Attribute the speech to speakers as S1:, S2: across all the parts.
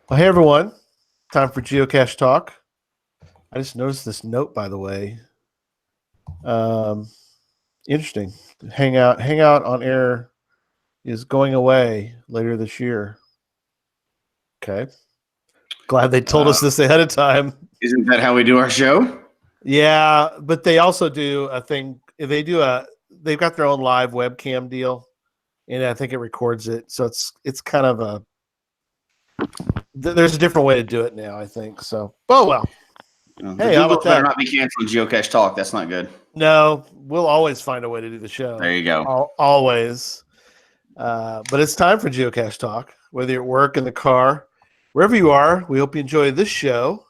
S1: Well, hey everyone, time for Geocache talk. I just noticed this note, by the way. Um, Interesting. Hangout on air is going away later this year. Okay, glad they told us this ahead of time.
S2: Isn't that how we do our show?
S1: Yeah, but they also do a thing. They've got their own live webcam deal, and I think it records it. So it's kind of there's a different way to do it now. I think so. Oh well.
S2: The
S1: Hey, how
S2: Google
S1: about
S2: better
S1: that?
S2: not be canceling Geocache Talk. That's not good.
S1: No, we'll always find a way to do the show.
S2: There you go.
S1: Always. But it's time for Geocache Talk. Whether you're at work, in the car, wherever you are, we hope you enjoy this show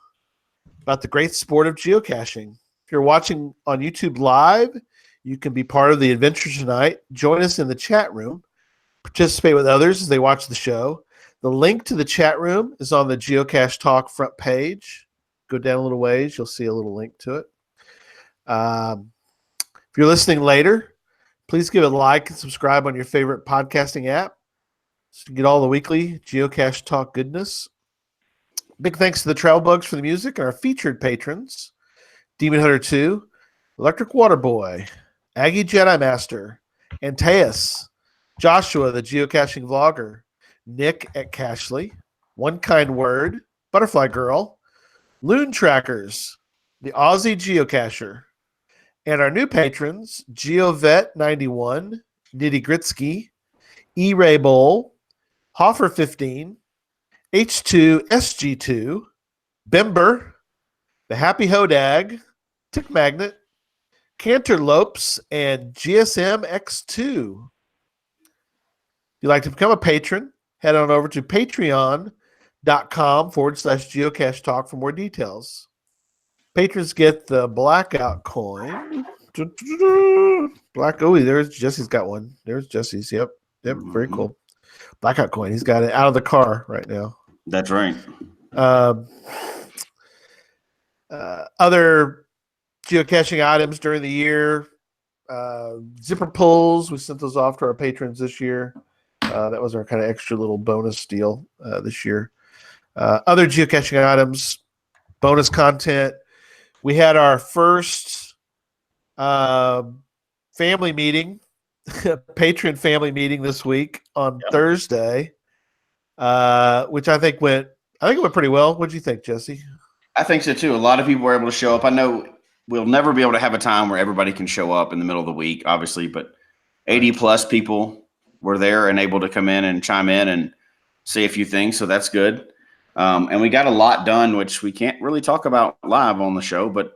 S1: about the great sport of geocaching. If you're watching on YouTube Live, you can be part of the adventure tonight. Join us in the chat room. Participate with others as they watch the show. The link to the chat room is on the Geocache Talk front page. Go down a little ways, you'll see a little link to it. If you're listening later, please give it a like and subscribe on your favorite podcasting app to get all the weekly Geocache Talk goodness. Big thanks to the Travel Bugs for the music and our featured patrons, Demon Hunter 2, Electric Water Boy, Aggie Jedi Master, Antaeus, Joshua, the geocaching vlogger, Nick at Cashly, One Kind Word, Butterfly Girl, Loon Trackers, the Aussie Geocacher, and our new patrons, GeoVet91, Nitty Gritsky, E-Ray Bowl, Hoffer15, H2SG2, Bember, The Happy Hodag, Tick Magnet, Canterlopes, and GSM X2. If you'd like to become a patron, head on over to patreon.com/geocache talk for more details. Patrons get the blackout coin. There's Jesse's got one. There's Jesse's. Yep, very cool. Blackout coin. He's got it out of the car right now.
S2: That's right.
S1: Other geocaching items during the year. Zipper pulls. We sent those off to our patrons this year. That was our kind of extra little bonus deal this year. Other geocaching items, bonus content. We had our first family meeting, patron family meeting this week on Thursday, which I think went pretty well. What did you think, Jesse?
S2: I think so too. A lot of people were able to show up. I know we'll never be able to have a time where everybody can show up in the middle of the week, obviously, but 80 plus people were there and able to come in and chime in and say a few things. So that's good. And we got a lot done, which we can't really talk about live on the show, but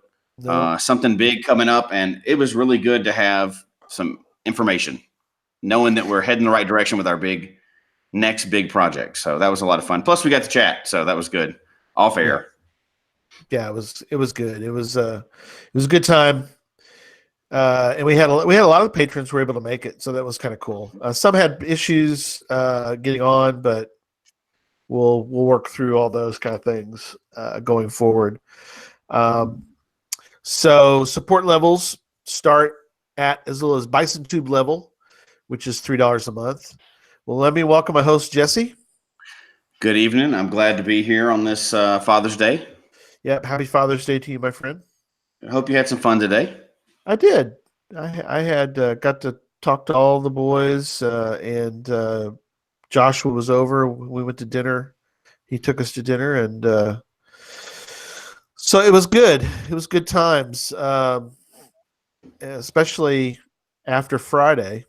S2: something big coming up. And it was really good to have some information, knowing that we're heading the right direction with our next big project. So that was a lot of fun. Plus we got to chat. So that was good. Off air.
S1: Yeah, it was good. It was a good time. And we had a lot of patrons who were able to make it. So that was kind of cool. Some had issues getting on, but we'll work through all those kind of things going forward. So support levels start at as little as Bison Tube level, which is $3 a month. Well, let me welcome my host, Jesse.
S2: Good evening. I'm glad to be here on this Father's Day.
S1: Yep. Happy Father's Day to you, my friend.
S2: I hope you had some fun today.
S1: I did. I had got to talk to all the boys, and Joshua was over. We went to dinner. He took us to dinner, and so it was good. It was good times, especially after Friday.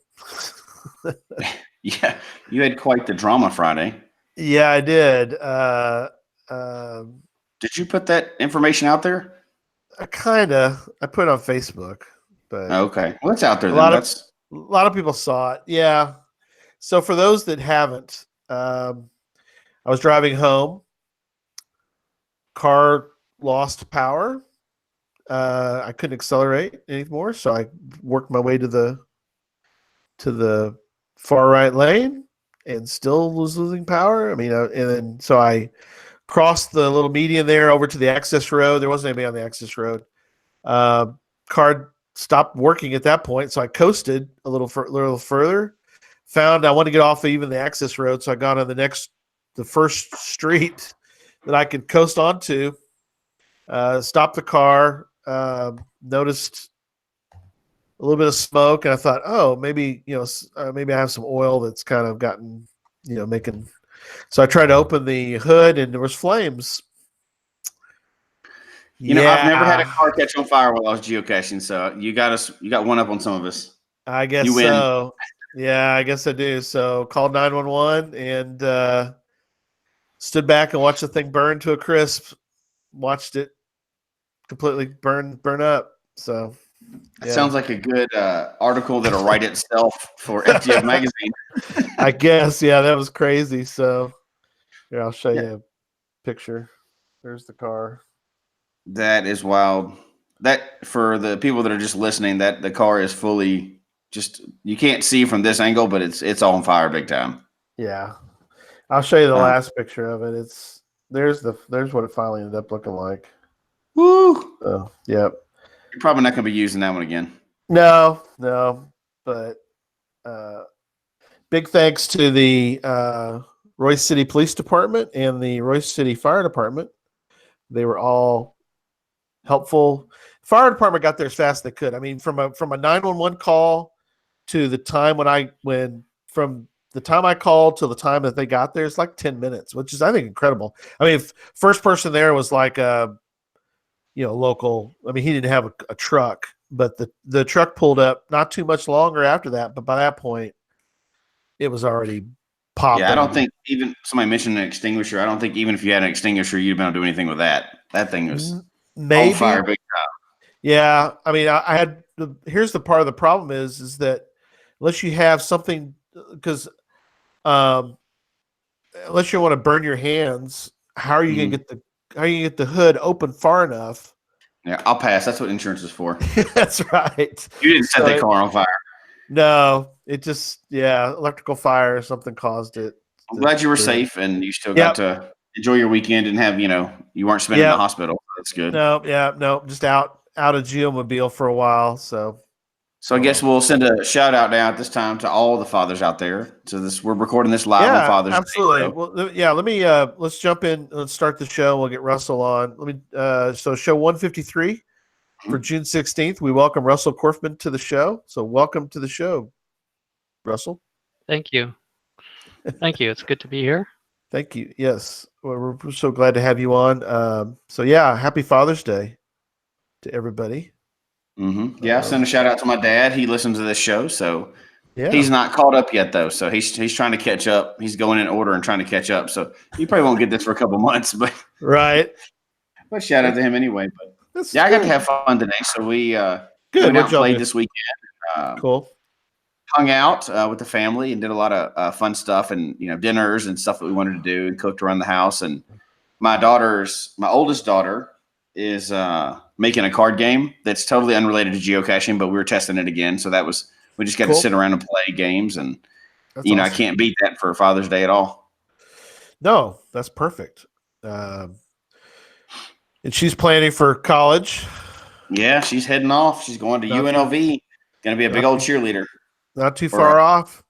S2: Yeah, you had quite the drama Friday.
S1: Yeah, I did.
S2: Did you put that information out there?
S1: I put it on Facebook, but
S2: okay. Well, it's out there.
S1: A lot of people saw it. Yeah. So for those that haven't, I was driving home. Car lost power. I couldn't accelerate anymore, so I worked my way to the far right lane and still was losing power. I mean, and then so I crossed the little median there over to the access road. There wasn't anybody on the access road. Car stopped working at that point, so I coasted a little further. Found I wanted to get off even the access road, so I got on the first street that I could coast onto. Stopped the car, noticed a little bit of smoke, and I thought, oh, maybe maybe I have some oil that's kind of gotten making. So I tried to open the hood, and there was flames.
S2: I've never had a
S1: Yeah,
S2: car catch on fire while I was geocaching, so you got one up on some of us.
S1: I guess
S2: You win.
S1: so. Yeah, I guess I do. So called 911 and stood back and watched the thing burn to a crisp. Watched it completely burn up. So
S2: That
S1: yeah,
S2: sounds like a good article that'll write itself for FTF magazine.
S1: I guess that was crazy. So here, I'll show
S2: Yeah.
S1: you a picture. There's the car.
S2: That is wild. That for the people that are just listening, that the car is fully just you can't see from this angle, but it's on fire big time.
S1: Yeah, I'll show you the
S2: Um,
S1: last picture of it. There's what it finally ended up looking like.
S2: Woo!
S1: So yep.
S2: You're probably not going to be using that one again.
S1: No, but big thanks to the Royce City Police Department and the Royce City Fire Department. They were all helpful. Fire department got there as fast as they could. I mean, from a 911 call to the time from the time I called to the time that they got there, it's like 10 minutes, which is I think incredible. I mean, first person there was like local. I mean, he didn't have a truck, but the truck pulled up not too much longer after that. But by that point, it was already popping.
S2: Yeah, I don't think even somebody mentioned an extinguisher. I don't think even if you had an extinguisher, you'd be able to do anything with that. That thing was
S1: maybe
S2: on fire big time.
S1: Yeah, I mean, I had here's the part of the problem is that unless you have something, because um, unless you want to burn your hands, how are you gonna get the hood open far enough?
S2: Yeah, I'll pass. That's what insurance is for.
S1: That's right.
S2: You didn't set that car on fire.
S1: No, it just electrical fire or something caused it.
S2: I'm glad you were safe and you still got to enjoy your weekend and have you weren't spending in the hospital. That's good.
S1: No, just out of Geomobile for a while. So
S2: I guess we'll send a shout out now at this time to all the fathers out there. So we're recording this live on Father's
S1: absolutely.
S2: Day.
S1: Well, let me let's jump in. Let's start the show. We'll get Russell on. Let me so show 153 for June 16th. We welcome Russell Corfman to the show. So welcome to the show, Russell.
S3: Thank you. It's good to be here.
S1: Thank you. Yes, we're so glad to have you on. So happy Father's Day to everybody.
S2: Mm-hmm. Yeah, send a shout out to my dad. He listens to this show, so he's not caught up yet, though. So he's trying to catch up. He's going in order and trying to catch up. So you probably won't get this for a couple months, but
S1: right.
S2: But shout out to him anyway. But I got to have fun today. So we went out and played this weekend.
S1: Cool.
S2: Hung out with the family and did a lot of fun stuff and dinners and stuff that we wanted to do and cooked around the house. And my oldest daughter is making a card game that's totally unrelated to geocaching, but we were testing it again. So we just got to sit around and play games, and that's awesome. I can't beat that for Father's Day at all.
S1: No, that's perfect. And she's planning for college.
S2: Yeah, she's heading off. She's going to UNLV. Going to be a big old cheerleader.
S1: Not too far off.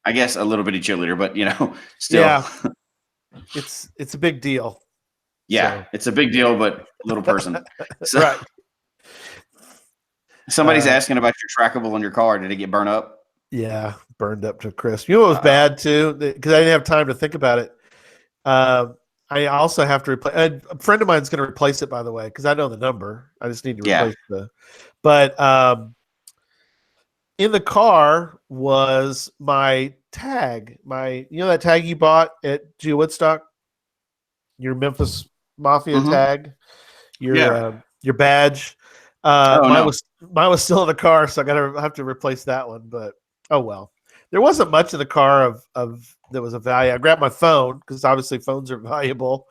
S2: I guess a little bitty cheerleader, but still.
S1: Yeah. It's a big deal.
S2: Yeah, it's a big deal, but little person. So,
S1: right.
S2: Somebody's asking about your trackable on your car. Did it get burned up?
S1: Yeah, burned up to a crisp. You know what was bad too? Because I didn't have time to think about it. I also have to replace. A friend of mine's going to replace it, by the way, because I know the number. I just need to replace But in the car was my tag. That tag you bought at Geo Woodstock, your Memphis Mafia tag, your badge. Mine was still in the car, so I have to replace that one. But oh well. There wasn't much in the car of that was of value. I grabbed my phone because obviously phones are valuable,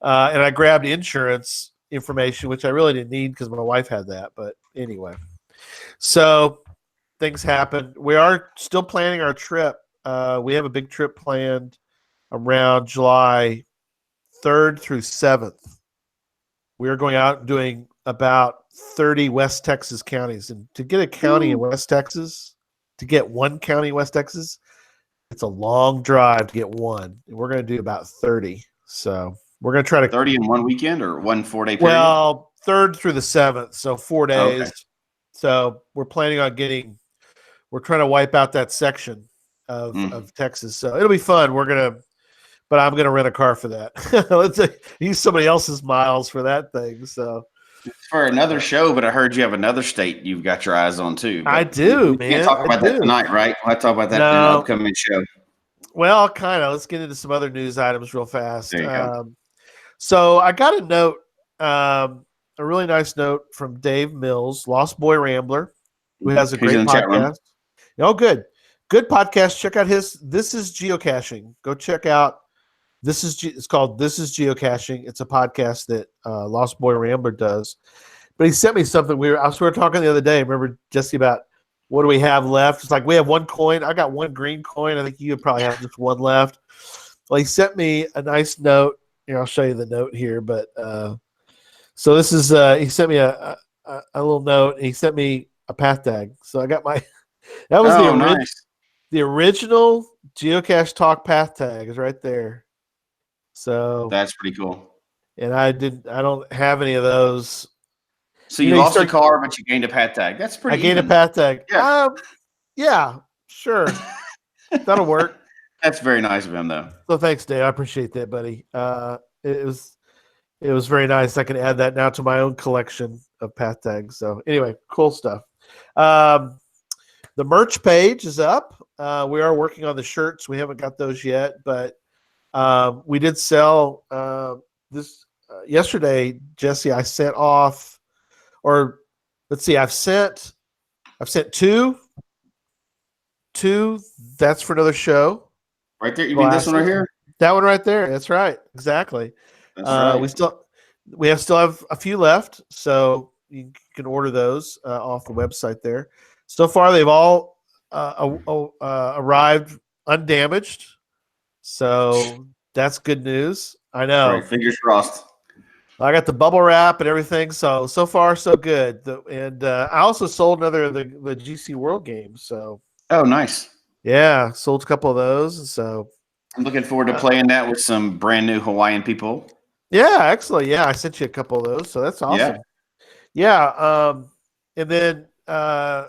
S1: and I grabbed insurance information, which I really didn't need because my wife had that. But anyway, so things happen. We are still planning our trip. We have a big trip planned around July 3rd through 7th. We are going out and doing about 30 West Texas counties, and to get a county in West Texas. To get one county in West Texas, it's a long drive to get one. And we're going to do about 30. So We're going to try to
S2: 30 in one weekend or one 4-day period?
S1: Well, 3rd through the 7th, so 4 days.
S2: Okay.
S1: So we're planning on we're trying to wipe out that section of Texas. So it'll be fun. But I'm gonna rent a car for that. Let's use somebody else's miles for that thing. So
S2: it's for another show, but I heard you have another state you've got your eyes on too. But
S1: I do,
S2: we
S1: man.
S2: can't talk about that tonight, right? We'll have to talk about that in an upcoming show.
S1: Well, kind of. Let's get into some other news items real fast.
S2: There you go.
S1: So I got a note, a really nice note from Dave Mills, Lost Boy Rambler, who has a great podcast. Oh, good podcast. Check out This is Geocaching. Go check out it's called This is Geocaching. It's a podcast that Lost Boy Rambler does. But he sent me something weird. We were talking the other day. Remember, Jesse, about what do we have left? It's like we have one coin. I got one green coin. I think you would probably have just one left. Well, he sent me a nice note. Here, I'll show you the note here. But so this is he sent me a little note. And he sent me a path tag. So I got my that was the original Geocache Talk path tag is right there. So
S2: that's pretty cool.
S1: And I don't have any of those.
S2: So you lost a car, but you gained a path tag. That's pretty.
S1: I gained a path tag. Yeah, sure. That'll work.
S2: That's very nice of him, though.
S1: So thanks, Dave. I appreciate that, buddy. It was very nice. I can add that now to my own collection of path tags. So anyway, cool stuff. The merch page is up. We are working on the shirts. We haven't got those yet, but we did sell this yesterday, Jesse. I sent off, or let's see, I've sent two. That's for another show.
S2: Right there. You mean this one right here?
S1: That one right there. That's right. Exactly.
S2: That's right.
S1: We still have a few left, so you can order those off the website there. So far, they've all arrived undamaged. So that's good news. I know.
S2: Right, fingers crossed.
S1: I got the bubble wrap and everything. So far, so good. And I also sold another of the GC World games. So.
S2: Oh, nice.
S1: Yeah, sold a couple of those. So
S2: I'm looking forward to playing that with some brand new Hawaiian people.
S1: Yeah, excellent. Yeah, I sent you a couple of those. So that's awesome. Yeah. And then I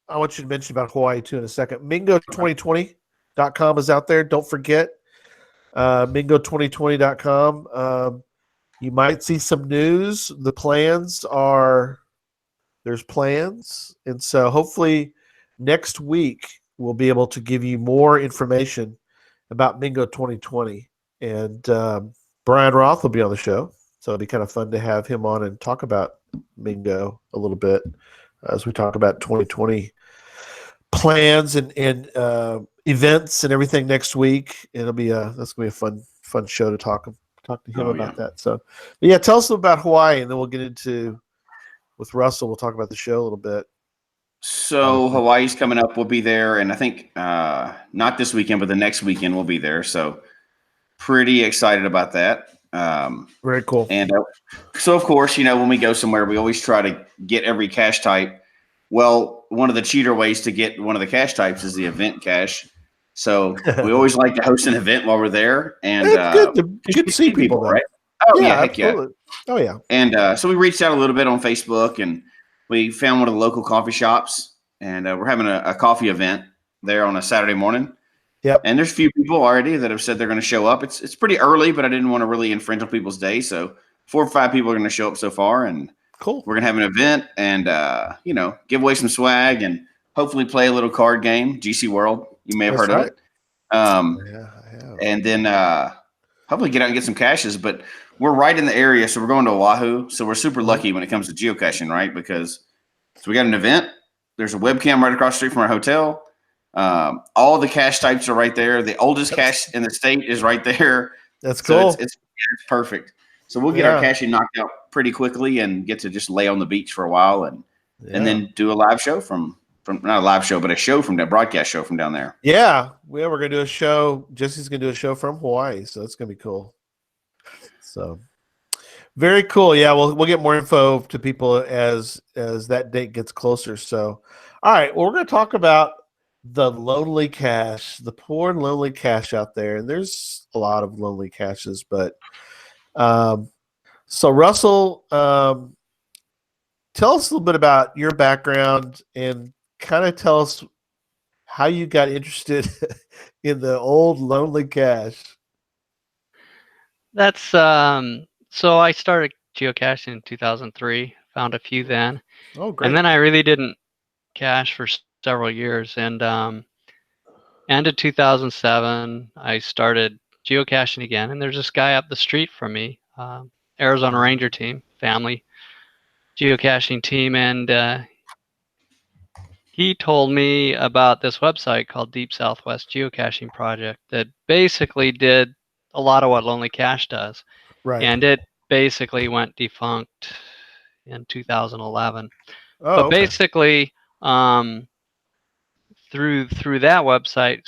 S1: want you to mention about Hawaii too in a second. Mingo2020.com is out there. Don't forget Mingo2020.com. You might see some news. The plans are there's plans. And so hopefully next week we'll be able to give you more information about Mingo 2020. And Brian Roth will be on the show. So it'll be kind of fun to have him on and talk about Mingo a little bit as we talk about 2020 plans and events and everything next week. It'll be that's gonna be a fun show to talk to him about that. So, but yeah, tell us about Hawaii, and then we'll get into with Russell. We'll talk about the show a little bit.
S2: So Hawaii's coming up. We'll be there, and I think not this weekend, but the next weekend we'll be there. So pretty excited about that.
S1: Very cool.
S2: And so, of course, when we go somewhere, we always try to get every cache type. Well, one of the cheater ways to get one of the cache types is the event cache. So we always like to host an event while we're there, and
S1: it's good to see people,
S2: right? Oh yeah, heck
S1: absolutely.
S2: Yeah.
S1: Oh yeah.
S2: And so we reached out a little bit on Facebook, and we found one of the local coffee shops, and we're having a coffee event there on a Saturday morning.
S1: Yep.
S2: And there's a few people already that have said they're going to show up. It's pretty early, but I didn't want to really infringe on people's day. So 4 or 5 people are going to show up so far, and
S1: cool.
S2: We're going to have an event and, give away some swag and hopefully play a little card game, GC World. You may have heard of it.
S1: Yeah, I have.
S2: And then hopefully get out and get some caches. But we're right in the area, so we're going to Oahu. So we're super lucky when it comes to geocaching, right? Because we got an event. There's a webcam right across the street from our hotel. All the cache types are right there. The oldest cache in the state is right there.
S1: That's cool.
S2: So it's perfect. So we'll get our caching knocked out pretty quickly and get to just lay on the beach for a while and then do a live show from not a live show, but a show from that broadcast show from down there.
S1: Yeah. We're going to do a show. Jesse's going to do a show from Hawaii. So it's going to be cool. So very cool. Yeah. We'll get more info to people as that date gets closer. So, all right. Well, we're going to talk about the lonely cache, the poor lonely cache out there. And there's a lot of lonely caches, but So Russell, tell us a little bit about your background and kind of tell us how you got interested in the old lonely cache.
S3: That's so I started geocaching in 2003, found a few then,
S1: Oh,
S3: and
S1: great.
S3: then I really didn't cache for several years. And end of 2007, I started geocaching again. And there's this guy up the street from me, Arizona Ranger team, family geocaching team, and he told me about this website called Deep Southwest Geocaching Project that basically did a lot of what Lonely Cache does.
S1: Right.
S3: And it basically went defunct in 2011.
S1: Oh,
S3: But
S1: okay.
S3: basically, through that website,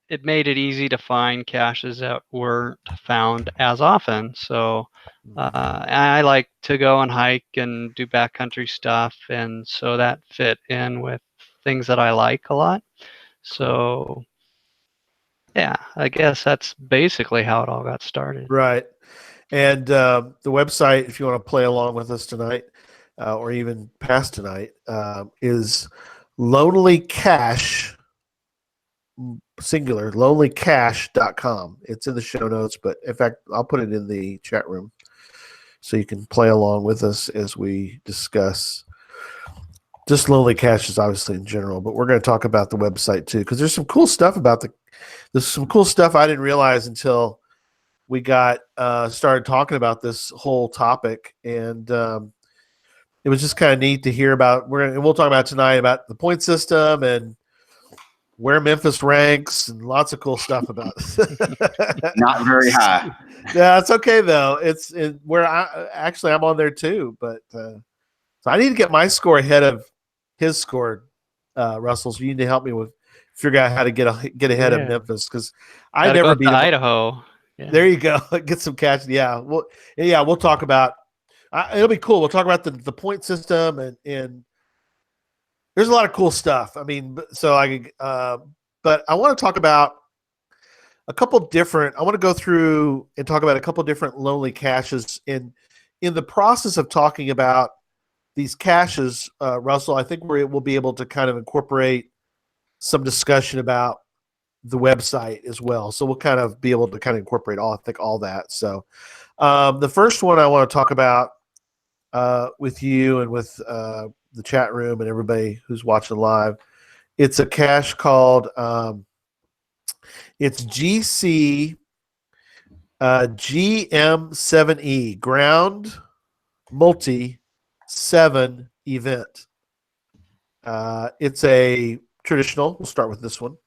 S3: it made it easy to find caches that weren't found as often. So I like to go and hike and do backcountry stuff, and so that fit in with things that I like a lot. So yeah, I guess that's basically how it all got started.
S1: Right. And the website, if you want to play along with us tonight, or even past tonight, is Lonely Cache, singular, lonelycache.com. It's in the show notes, but in fact, I'll put it in the chat room so you can play along with us as we discuss just lonely caches, obviously in general, but we're going to talk about the website too, because there's some cool stuff there's some cool stuff I didn't realize until we got started talking about this whole topic, and it was just kind of neat to hear about. We'll talk about tonight about the point system and where Memphis ranks and lots of cool stuff about it.
S2: Not very high.
S1: Yeah, it's okay though. It's where I'm on there too, but so I need to get my score ahead of his score, Russell. So you need to help me with figure out how to get ahead of
S3: Yeah.
S1: Memphis, because I
S3: Gotta go
S1: never
S3: up
S1: beat
S3: to
S1: him.
S3: Idaho. Yeah.
S1: There you go. Get some catch. Yeah. We'll talk about. It'll be cool. We'll talk about the point system and there's a lot of cool stuff. I mean, but I want to talk about a couple different. I want to go through and talk about a couple different lonely caches. In the process of talking about these caches, Russell, I think we'll be able to kind of incorporate some discussion about the website as well. So we'll kind of be able to kind of incorporate all that. So the first one I want to talk about with you and with the chat room and everybody who's watching live, it's a cache called it's GC GM7E, Ground Multi 7 event. It's a traditional. We'll start with this one.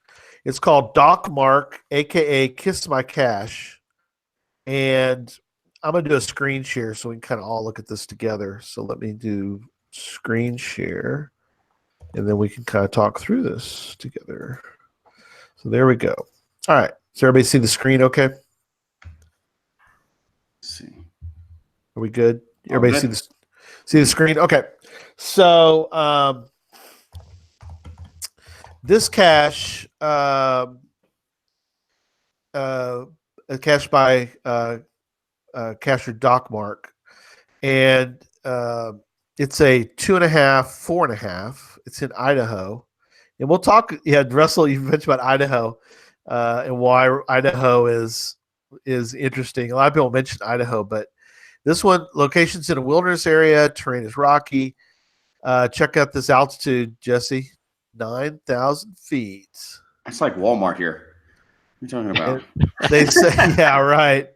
S1: It's called Doc Mark, aka Kiss My Cache, and I'm gonna do a screen share so we can kind of all look at this together. So let me do screen share, and then we can kind of talk through this together. So there we go. All right. Does everybody see the screen? Okay.
S2: Let's see.
S1: Are we good? Everybody
S2: good.
S1: see the screen? Okay. So this cache, a cache by cacher Doc Mark, and it's a 2.5, 4.5. It's in Idaho, and we'll talk. Yeah, Russell, you mentioned about Idaho and why Idaho is interesting. A lot of people mention Idaho, but this one, location's in a wilderness area. Terrain is rocky. Check out this altitude, Jesse. 9,000 feet.
S2: That's like Walmart here. What are you talking about?
S1: They say, yeah, right.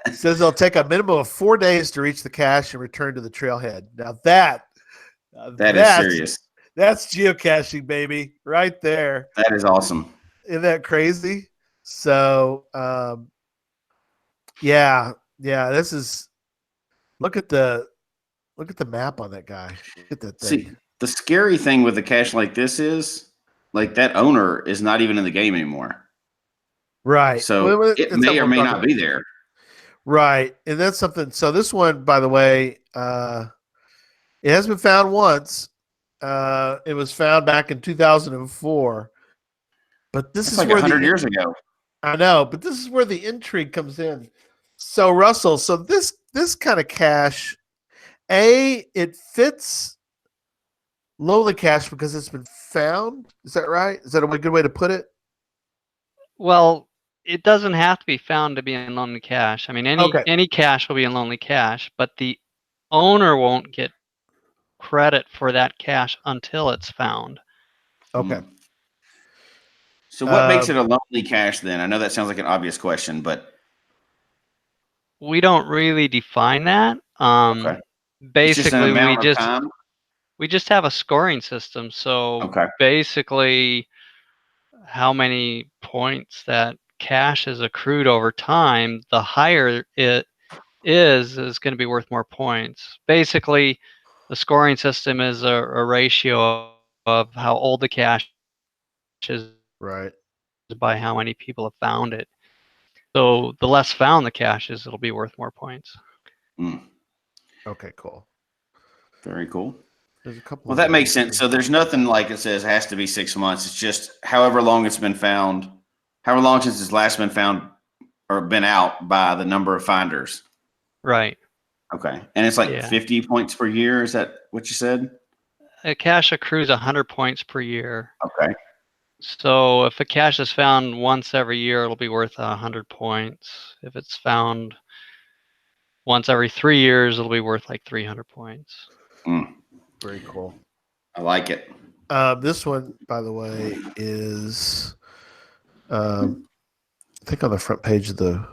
S1: It says they'll take a minimum of 4 days to reach the cache and return to the trailhead. Now
S2: that is serious.
S1: That's geocaching, baby, right there.
S2: That is awesome.
S1: Isn't that crazy? So, yeah. This is. Look at the map on that guy. Look at that thing.
S2: See, the scary thing with a cache like this is, like, that owner is not even in the game anymore.
S1: Right.
S2: So it may or may not be there.
S1: Right. And that's something. So this one, by the way, it has been found once. It was found back in 2004. But this is
S2: like
S1: where
S2: 100 years ago.
S1: I know, but this is where the intrigue comes in. So Russell, so this kind of cache, it fits lonely cache because it's been found. Is that right? Is that a good way to put it?
S3: Well, it doesn't have to be found to be in lonely cache. I mean,
S1: Okay.
S3: any cache will be in lonely cache, but the owner won't get credit for that cache until it's found.
S1: Okay.
S2: So what makes it a lonely cache then? I know that sounds like an obvious question, but
S3: We don't really define that.
S2: okay. It's just an
S3: Basically,
S2: amount of time.
S3: we just have a scoring system. So
S2: Okay.
S3: basically, how many points that cache is accrued over time, the higher it is going to be worth more points. Basically, the scoring system is a ratio of how old the cache is
S1: Right.
S3: by how many people have found it. So the less found the cache is, it'll be worth more points.
S1: Okay, cool.
S2: Very cool.
S1: There's a couple
S2: Well,
S1: of
S2: that
S1: them
S2: makes sense. So there's nothing like it says it has to be 6 months. It's just however long it's been found, however long since it's last been found or been out by the number of finders.
S3: Right.
S2: Okay. And it's like
S3: Yeah.
S2: 50 points per year. Is that what you said?
S3: A cache accrues 100 points per year.
S2: Okay.
S3: So if a cache is found once every year, it'll be worth 100 points. If it's found once every 3 years, it'll be worth like 300 points.
S1: Very cool.
S2: I like it.
S1: This one, by the way, is I think on the front page of the.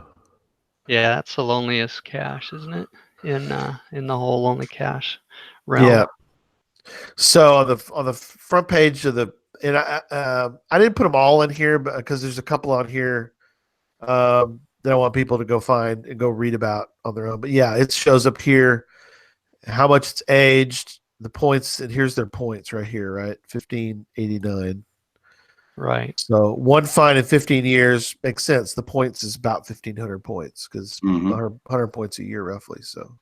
S3: Yeah, that's the loneliest cache, isn't it? In the whole lonely cache realm.
S1: Yeah. So on the front page of the, and I didn't put them all in here, but because there's a couple on here that I want people to go find and go read about on their own. But yeah, it shows up here how much it's aged, the points, and here's their points right here, right? 1589.
S3: Right.
S1: So one fine in 15 years makes sense. The points is about 1,500 points because 100 points a year roughly. So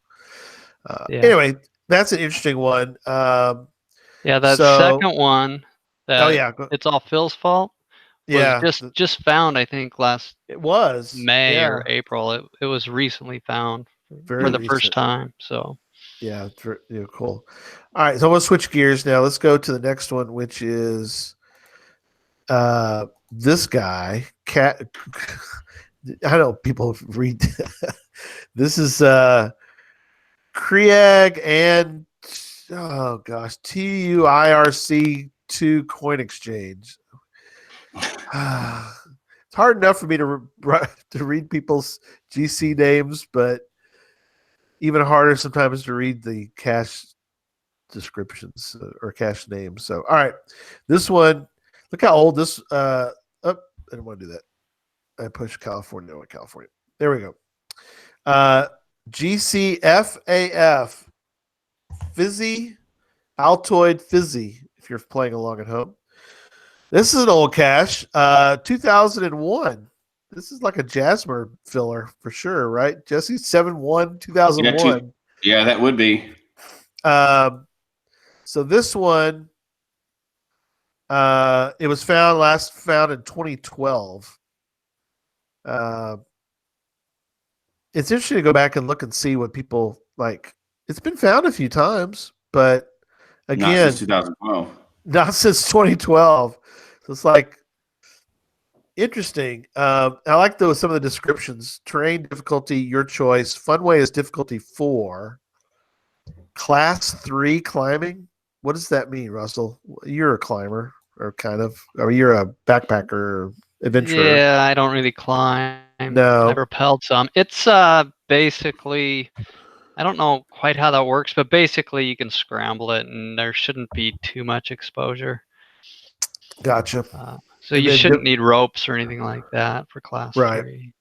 S1: anyway, that's an interesting one.
S3: Yeah, that second one, that it's all Phil's fault, was just found, I think, last May or April. It was recently found for the first time. So
S1: yeah, cool. All right, so I'm gonna switch gears now. Let's go to the next one, which is this guy. Cat. I know people read. This is Krieg and TUIRC2 coin exchange. It's hard enough for me to read people's GC names, but even harder sometimes to read the cache descriptions or cache names. So, all right, this one. Look how old this. I didn't want to do that. I pushed California. No, California. There we go. GCFAF. Fizzy, Altoid Fizzy, if you're playing along at home. This is an old cache, 2001. This is like a Jasmer filler for sure, right? Jesse, 7-1, 2001.
S2: Yeah, that would be.
S1: So this one, it was found in 2012. It's interesting to go back and look and see what people like. It's been found a few times, but again,
S2: not since 2012.
S1: Not since 2012. So it's like interesting. I like some of the descriptions. Terrain difficulty, your choice. Funway is difficulty 4. Class 3 climbing. What does that mean, Russell? You're a climber, or kind of, or you're a backpacker or adventurer.
S3: Yeah, I don't really climb.
S1: No.
S3: I've rappelled some. It's basically, I don't know quite how that works, but basically you can scramble it and there shouldn't be too much exposure.
S1: Gotcha.
S3: So you shouldn't need ropes or anything like that for class 3.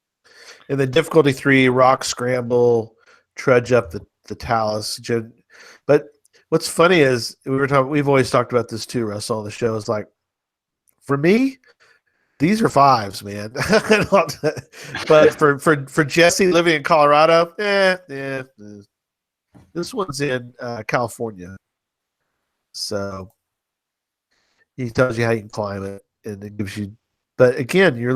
S1: And then difficulty 3, rock scramble, trudge up the talus. But what's funny is we've always talked about this too, Russell, on the show. Is like, for me, these are 5s, man. But for Jesse living in Colorado, this one's in California. So he tells you how you can climb it, and it gives you. But again, you're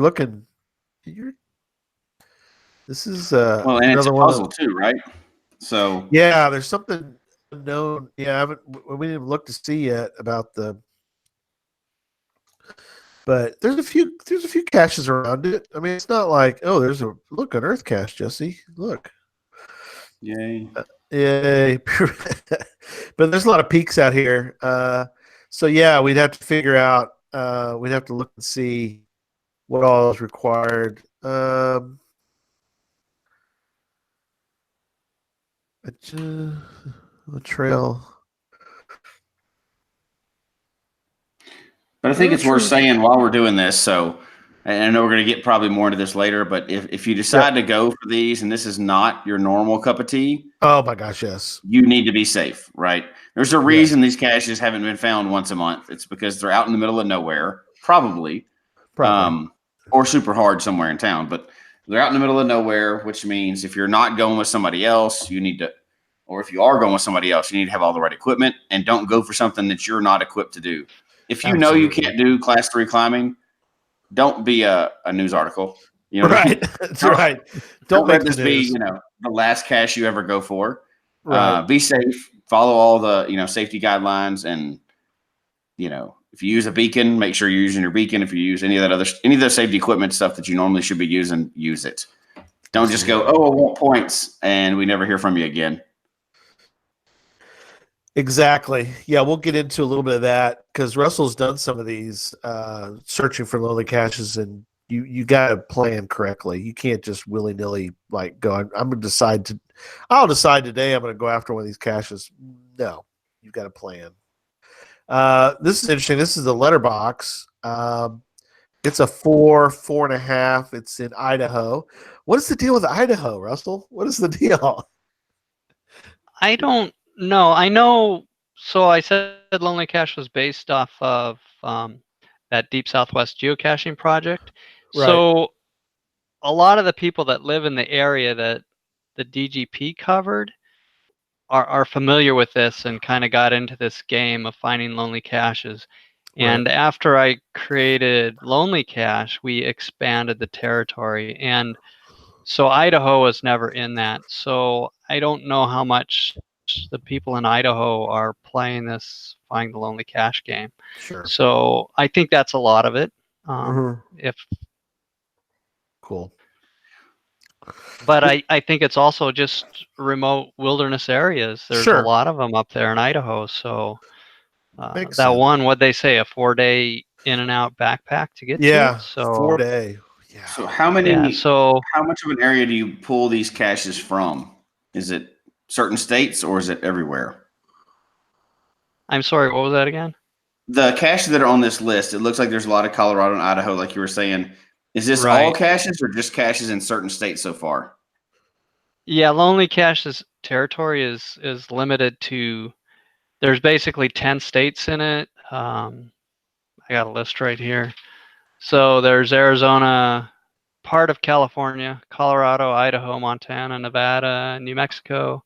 S1: This is
S2: Well, and it's a
S1: another one
S2: puzzle
S1: of
S2: too, right? So
S1: yeah. There's something unknown. Yeah, we didn't look to see yet about the. But there's a few caches around it. I mean, it's not like oh, there's a look an Earth cache, Jesse. Look,
S2: yay.
S1: yay! But there's a lot of peaks out here. So yeah, we'd have to figure out. We'd have to look and see what all is required. A trail.
S2: But I
S1: I'm
S2: think
S1: not
S2: it's worth
S1: sure.
S2: saying while we're doing this. So, and I know we're going to get probably more into this later, but if you decide
S1: Yep.
S2: to go for these and this is not your normal cup of tea,
S1: Oh my gosh, yes.
S2: you need to be safe, right? There's a
S1: Yes.
S2: reason these caches haven't been found once a month. It's because they're out in the middle of nowhere, probably,
S1: Probably.
S2: or super hard somewhere in town. But they're out in the middle of nowhere, which means if you're not going with somebody else, you need to, or if you are going with somebody else, you need to have all the right equipment and don't go for something that you're not equipped to do. If you know you
S1: Absolutely.
S2: can't do class 3 climbing, don't be a news article. You know what I mean?
S1: Right. That's right.
S2: Don't
S1: Don't
S2: let
S1: make the
S2: this be,
S1: news.
S2: the last cache you ever go for.
S1: Right.
S2: Be safe. Follow all the, safety guidelines, and if you use a beacon, make sure you're using your beacon. If you use any of the safety equipment stuff that you normally should be using, use it. Don't just go,
S1: Absolutely.
S2: oh, I want points, and we never hear from you again.
S1: Exactly. Yeah, we'll get into a little bit of that because Russell's done some of these searching for lonely caches, and you got to plan correctly. You can't just willy nilly like go. I'm gonna decide to. I'll decide today. I'm gonna go after one of these caches. No, you've got to plan. This is interesting. This is the letterbox. It's a 4.5. It's in Idaho. What is the deal with Idaho, Russell? What is the deal?
S3: I don't know. I know. So I said Lonely Cache was based off of that Deep Southwest geocaching project.
S1: Right.
S3: So a lot of the people that live in the area that the DGP covered are familiar with this and kind of got into this game of finding lonely caches. And
S1: Right.
S3: after I created Lonely Cache, we expanded the territory. And so Idaho was never in that. So I don't know how much the people in Idaho are playing this Find the Lonely Cache game.
S1: Sure.
S3: So I think that's a lot of it. If
S1: Cool.
S3: But I think it's also just remote wilderness areas. There's a
S1: Sure.
S3: lot of them up there in Idaho. So
S1: Makes
S3: that
S1: sense.
S3: one, what'd they say, a 4-day in and out backpack to get to
S1: Yeah.
S3: it? So
S1: 4 day. Yeah.
S2: So how much of an area do you pull these caches from? Is it certain states or is it everywhere?
S3: I'm sorry, what was that again?
S2: The caches that are on this list, it looks like there's a lot of Colorado and Idaho, like you were saying. Is this all
S3: Right.
S2: caches or just caches in certain states so far?
S3: Yeah, Lonely Cache's territory is limited to. There's basically 10 states in it. I got a list right here. So there's Arizona, part of California, Colorado, Idaho, Montana, Nevada, New Mexico,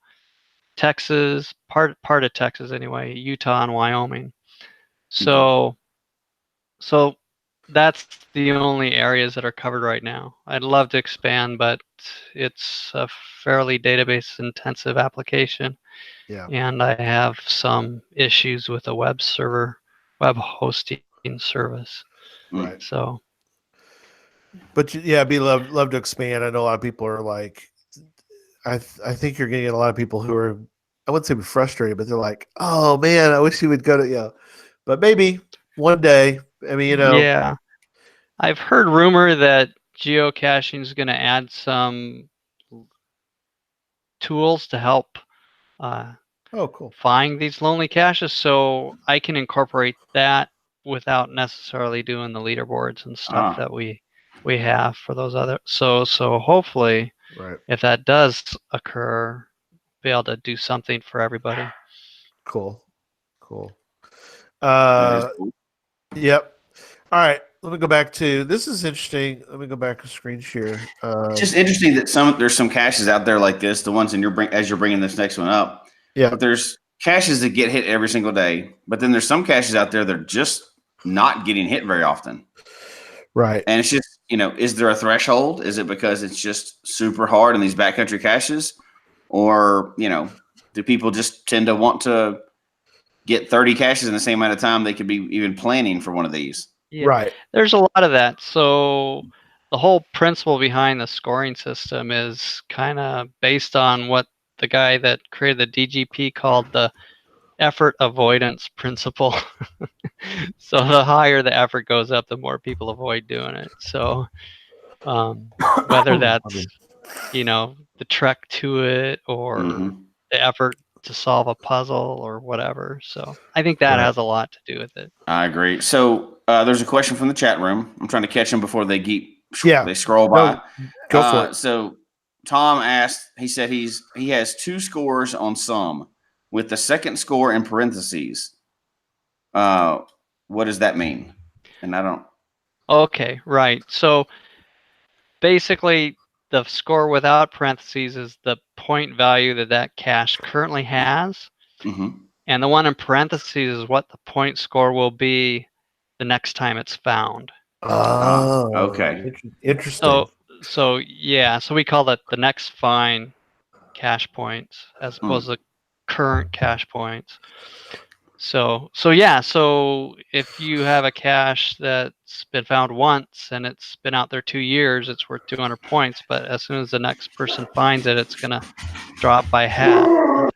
S3: Texas, part of Texas anyway, Utah and Wyoming. So that's the only areas that are covered right now. I'd love to expand, but it's a fairly database intensive application.
S1: Yeah.
S3: And I have some issues with a web hosting service.
S1: Right.
S3: So
S1: But yeah, be love to expand. I know a lot of people are like, I think you're getting a lot of people who are, I wouldn't say frustrated, but they're like, oh man, I wish you would go to but maybe one day. I mean,
S3: yeah, I've heard rumor that geocaching is going to add some tools to help
S1: oh cool.
S3: find these lonely caches, so I can incorporate that without necessarily doing the leaderboards and stuff that we have for those other. So hopefully,
S1: Right.
S3: if that does occur, be able to do something for everybody.
S1: Cool.
S2: That is cool.
S1: Yep. All right. Let me go back to this is interesting. Let me go back to screen share.
S2: It's just interesting that there's some caches out there like this, the ones as you're bringing this next one up.
S1: Yeah.
S2: But there's caches that get hit every single day, but then there's some caches out there that are just not getting hit very often.
S1: Right.
S2: And it's just is there a threshold? Is it because it's just super hard in these backcountry caches, or do people just tend to want to get 30 caches in the same amount of time they could be even planning for one of these?
S3: Yeah,
S1: Right.
S3: there's a lot of that. So the whole principle behind the scoring system is kind of based on what the guy that created the DGP called the effort avoidance principle. So the higher the effort goes up, the more people avoid doing it. So whether that's the trek to it or
S2: Mhm.
S3: the effort to solve a puzzle or whatever. So I think that
S1: Right.
S3: has a lot to do with it.
S2: I agree. So there's a question from the chat room. I'm trying to catch them before they
S1: Yeah.
S2: they scroll by.
S1: No, go for it.
S2: So Tom asked. He said he has 2 scores on some, with the second score in parentheses. What does that mean? And I don't.
S3: Okay, right. So basically, the score without parentheses is the point value that cache currently has.
S2: Mhm.
S3: And the one in parentheses is what the point score will be the next time it's found.
S1: Oh,
S2: okay.
S1: Interesting.
S3: So yeah, so we call that the next fine cache points as opposed to current cache points. So yeah, so if you have a cache that's been found once and it's been out there 2 years, it's worth 200 points. But as soon as the next person finds it, it's gonna drop by half.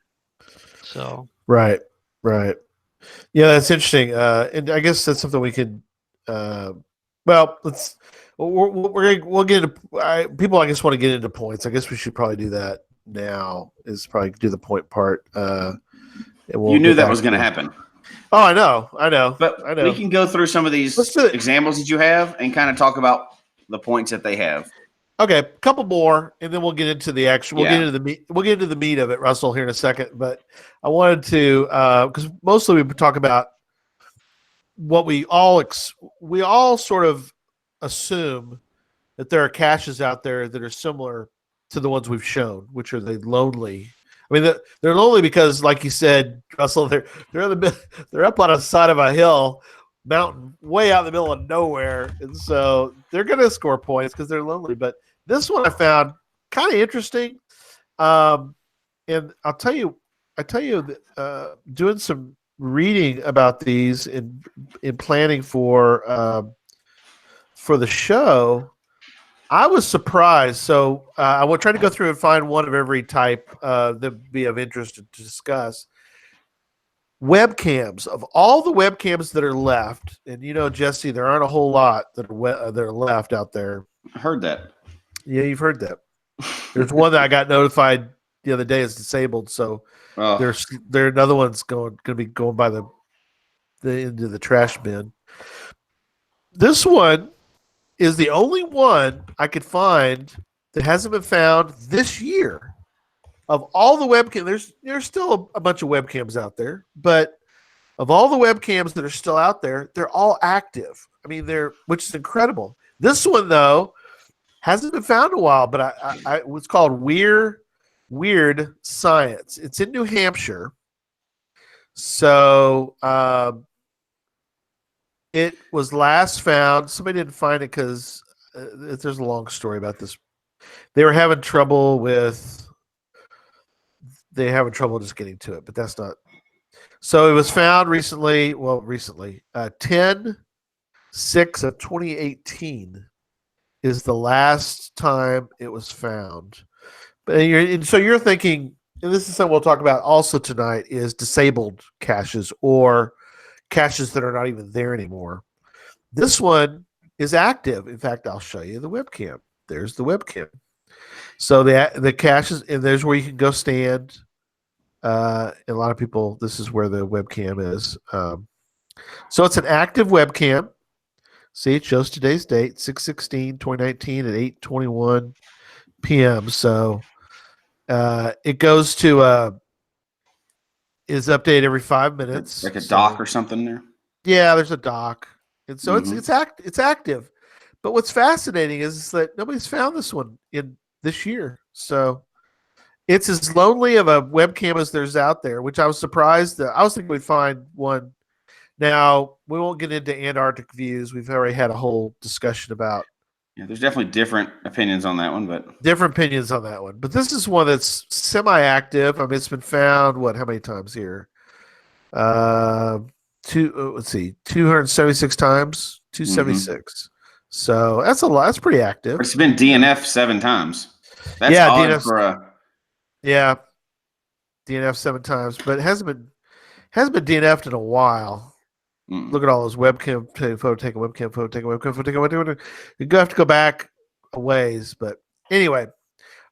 S3: So
S1: Right. Yeah, that's interesting. And I guess that's something we could. Well, we'll get into people. I guess want to get into points. I guess we should probably do that now. Is probably do the point part. And we'll
S2: You knew
S1: get
S2: that
S1: back
S2: was going to
S1: to-
S2: happen.
S1: Oh, I know.
S2: But
S1: I know.
S2: we can go through some of
S1: Let's
S2: these
S1: do it.
S2: examples that you have and kind of talk about the points that they have.
S1: Okay, a couple more, and then we'll get into the actual. We'll
S2: Yeah.
S1: get into the meat. We'll get into the meat of it, Russell, here in a second. But I wanted to because mostly we talk about what we all sort of assume that there are caches out there that are similar to the ones we've shown, which are they lonely. I mean, they're lonely because, like you said, Russell, they're they're up on a side of a hill, mountain, way out in the middle of nowhere, and so they're going to score points because they're lonely. But this one I found kind of interesting, and I tell you, doing some reading about these in planning for the show, I was surprised. So I will try to go through and find one of every type that would be of interest to discuss. Webcams, of all the webcams that are left, and Jesse, there aren't a whole lot that are left out there.
S2: I heard that.
S1: Yeah, you've heard that. There's one that I got notified the other day is disabled, so there's another one's going to be going by the into the trash bin. This one is the only one I could find that hasn't been found this year. Of all the webcams, there's still a bunch of webcams out there, but of all the webcams that are still out there, they're all active. I mean, which is incredible. This one though hasn't been found in a while, but it was called Weird Science. It's in New Hampshire, so it was last found. Somebody didn't find it because there's a long story about this. They were having trouble just getting to it, but that's not. So it was found recently. Well, 10/6 of 2018 is the last time it was found. And so you're thinking, and this is something we'll talk about also tonight, is disabled caches or caches that are not even there anymore. This one is active. In fact, I'll show you the webcam. There's the webcam. So the caches, and there's where you can go stand. A lot of people, this is where the webcam is. So it's an active webcam. See, it shows today's date, 6/16/2019 at 8:21 p.m. So it goes to is updated every 5 minutes.
S2: Like a dock or something there.
S1: Yeah, there's a dock, and so it's active. But what's fascinating is that nobody's found this one in this year. So it's as lonely of a webcam as there's out there, which I was surprised that I was thinking we'd find one. Now we won't get into Antarctic views. We've already had a whole discussion about
S2: Yeah, there's definitely different opinions on that one, but
S1: Different opinions on that one. But this is one that's semi-active. I mean, it's been found, how many times here? Uh, let's see, 276 times,
S2: mm-hmm.
S1: 276. So that's a lot. That's pretty active.
S2: But it's been DNF 7 times. That's
S1: Yeah,
S2: odd
S1: DNF.
S2: for a.
S1: Yeah, DNF 7 times, but it hasn't been DNF'd in a while. Look at all those webcam photo, take a webcam photo, take a webcam photo, take a webcam photo. You have to go back a ways, but anyway.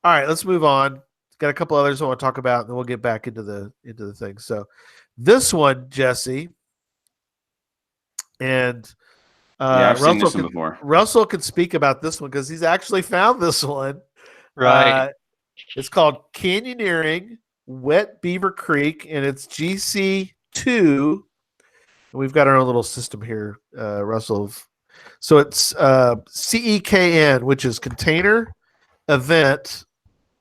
S1: All right, let's move on. Got a couple others I want to talk about, and then we'll get back into the thing. So, this one, Jesse, and
S2: Yeah, I've seen this one before.
S1: Russell can speak about this one because he's actually found this one.
S3: Right.
S1: It's called Canyoneering Wet Beaver Creek, and it's GC2. We've got our own little system here, Russell. So it's CEKN, which is container, event,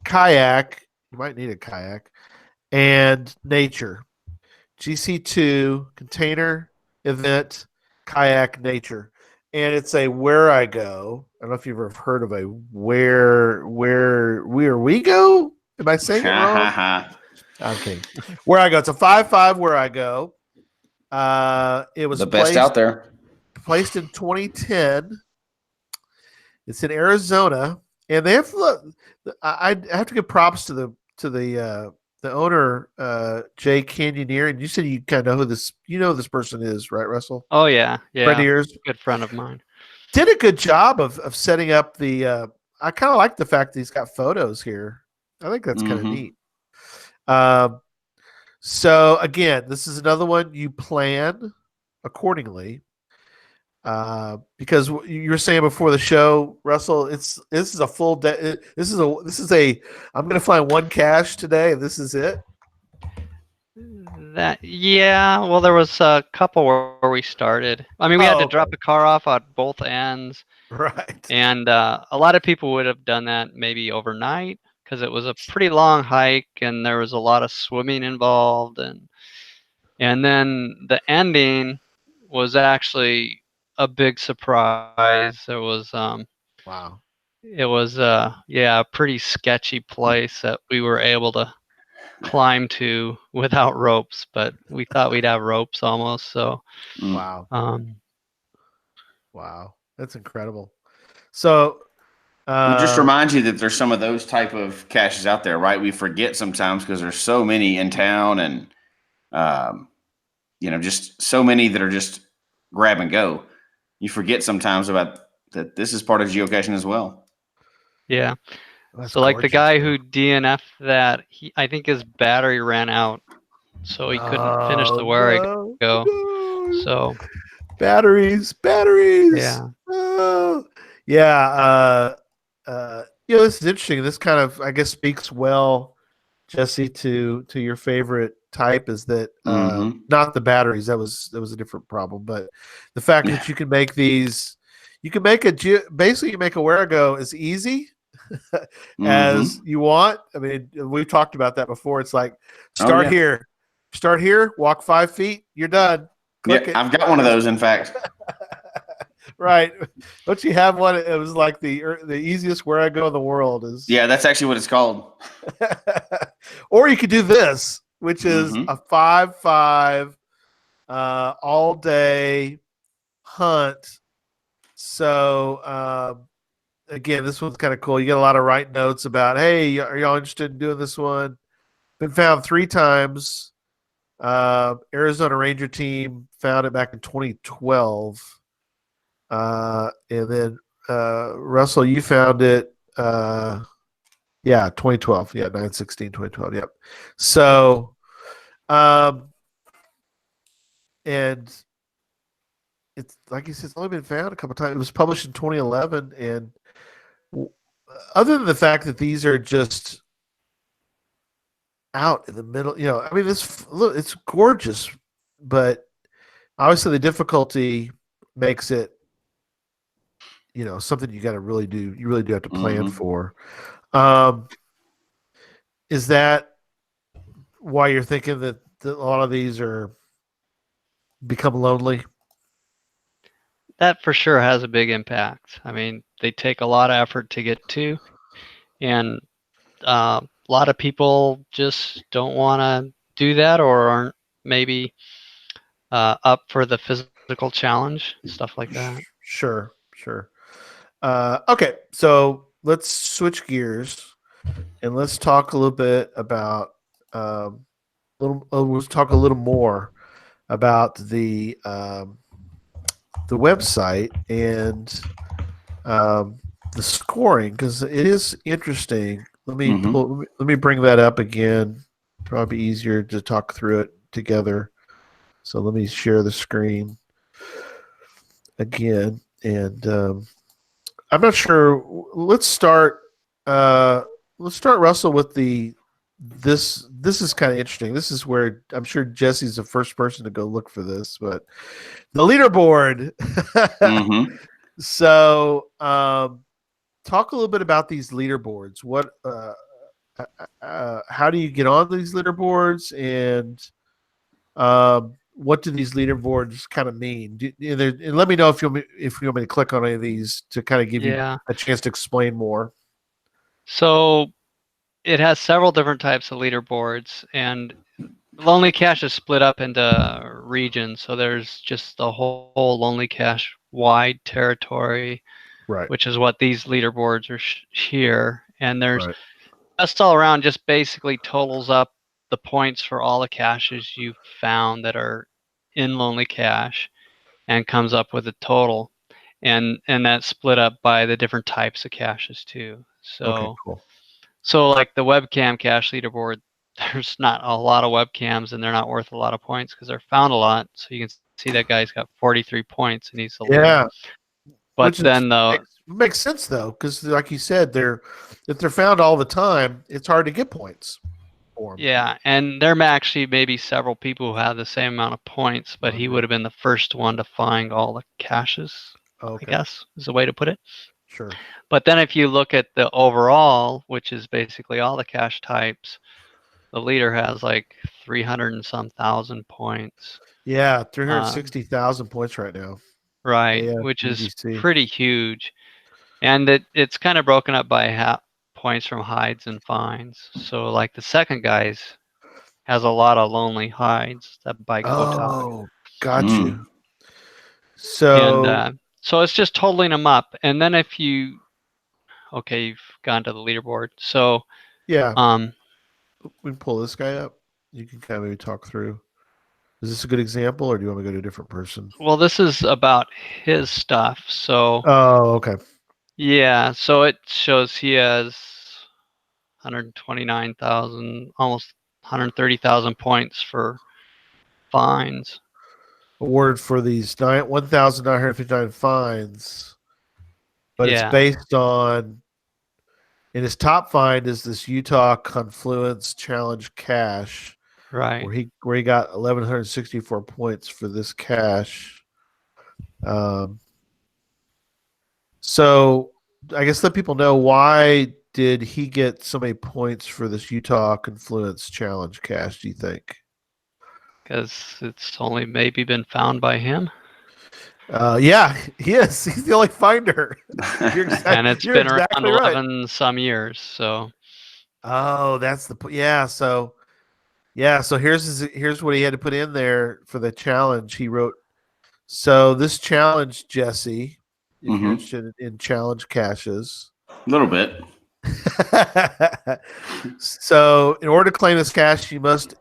S1: kayak. You might need a kayak, and nature. GC2, container, event, kayak, nature. And it's a where I go. I don't know if you've ever heard of a where we go. Am I saying it wrong? Okay. Where I go. It's a 5-5 where I go. It was
S2: the best out there.
S1: Placed in 2010. It's in Arizona, and they have. I have to give props to the owner, Jay Canyoneer, and you said you kind of know who this person is, right, Russell?
S3: Oh yeah,
S1: Friend of yours,
S3: good friend of mine.
S1: Did a good job of setting up the. I kind of like the fact that he's got photos here. I think that's kind of neat. So again, this is another one you plan accordingly. Because you were saying before the show, Russell, this is a full day. This is a. I'm going to find one cache today, and this is it.
S3: Well, there was a couple where we started. I mean, we had to drop a car off at both ends,
S1: right?
S3: And a lot of people would have done that maybe overnight because it was a pretty long hike and there was a lot of swimming involved, and then the ending was actually a big surprise. It was
S1: wow.
S3: It was a pretty sketchy place that we were able to climb to without ropes, but we thought we'd have ropes almost. So
S1: wow. Wow, that's incredible. So
S2: it just reminds you that there's some of those type of caches out there, right? We forget sometimes because there's so many in town, and just so many that are just grab and go. You forget sometimes about that. This is part of geocaching as well.
S3: Yeah. So like the guy who DNF'd that, I think his battery ran out, so he couldn't finish the where I go. No. So
S1: batteries.
S3: Yeah.
S1: Yeah. This is interesting. This kind of, I guess, speaks well, Jesse, to your favorite type, is that not the batteries. That was a different problem, but the fact that you can make these, you can make basically you make a where I go as easy as you want. I mean, we've talked about that before. It's like start here, walk 5 feet, you're done. Click it.
S2: I've got one of those, in fact.
S1: Right. Don't you have one? It was like the easiest where I go in the world is.
S2: Yeah, that's actually what it's called.
S1: Or you could do this, which is a 5-5 all day hunt. So again, this one's kind of cool. You get a lot of write notes about, hey, are y'all interested in doing this one? Been found 3 times. Arizona Ranger team found it back in 2012. And then Russell, you found it 2012. Yeah, 9/16/2012. Yep. So and it's like you said, it's only been found a couple times. It was published in 2011, and other than the fact that these are just out in the middle, I mean, it's gorgeous, but obviously the difficulty makes it, something you got to really do. You really do have to plan for. Is that why you're thinking that a lot of these are become lonely?
S3: that for sure has a big impact. I mean, they take a lot of effort to get to, and a lot of people just don't want to do that or aren't maybe up for the physical challenge, stuff like that.
S1: Sure. Okay, so let's switch gears and let's talk a little bit about let's talk a little more about the website and um, the scoring, because it is interesting. Let me bring that up again. Probably easier to talk through it together. So let me share the screen again, and I'm not sure. Let's start. Let's start, Russell, with the this. This is kind of interesting. This is where I'm sure Jesse's the first person to go look for this, but the leaderboard.
S2: Mm-hmm.
S1: So, talk a little bit about these leaderboards. How do you get on these leaderboards, and what do these leaderboards kind of mean? And let me know if you want me to click on any of these to kind of give you
S3: Yeah.
S1: a chance to explain more.
S3: So it has several different types of leaderboards, and Lonely Cache is split up into regions. So there's just the whole Lonely Cache wide territory,
S1: Right.
S3: which is what these leaderboards are here. And there's
S1: Right.
S3: best all around, just basically totals up the points for all the caches you've found that are in Lonely Cache and comes up with a total. And that's split up by the different types of caches too.
S1: Okay.
S3: So
S1: Cool.
S3: like the webcam cache leaderboard, there's not a lot of webcams and they're not worth a lot of points because they're found a lot. So you can see that guy's got 43 points and he's the leader.
S1: Yeah.
S3: But
S1: Which
S3: then the
S1: makes sense though, because like you said, if they're found all the time, it's hard to get points for them.
S3: yeah, and there may actually maybe several people who have the same amount of points, but he would have been the first one to find all the caches.
S1: Okay.
S3: I guess is the way to put it.
S1: Sure.
S3: But then if you look at the overall, which is basically all the cache types, the leader has like 300 and some thousand points.
S1: Yeah, 360,000 points right now.
S3: Right,
S1: Yeah,
S3: which is
S1: UGC.
S3: pretty huge. And it's kind of broken up by points from hides and finds. So like the second guy's has a lot of lonely hides that by Kotak.
S1: Oh, got you.
S2: Mm.
S1: So
S3: And so it's just totaling them up. And then if you've gone to the leaderboard. So
S1: yeah, we can pull this guy up. You can kind of maybe talk through. Is this a good example, or do you want me to go to a different person?
S3: well, this is about his stuff. So
S1: Oh, okay.
S3: yeah, so it shows he has 129,000, almost 130,000 points for fines.
S1: Award for these 1,959 fines, but it's
S3: Yeah,
S1: based on. And his top find is this Utah Confluence Challenge cache,
S3: right.
S1: where he got 1,164 points for this cache. So I guess let people know, why did he get so many points for this Utah Confluence Challenge cache, do you think?
S3: Because it's only maybe been found by him.
S1: Yeah, he is. He's the only finder.
S3: And it's
S1: you're
S3: been
S1: exactly
S3: around
S1: right.
S3: 11 some years. So
S1: Oh, that's yeah. So here's what he had to put in there for the challenge. He wrote, so this challenge, Jesse, if you're interested in challenge caches.
S2: A little bit.
S1: So in order to claim this cache, you must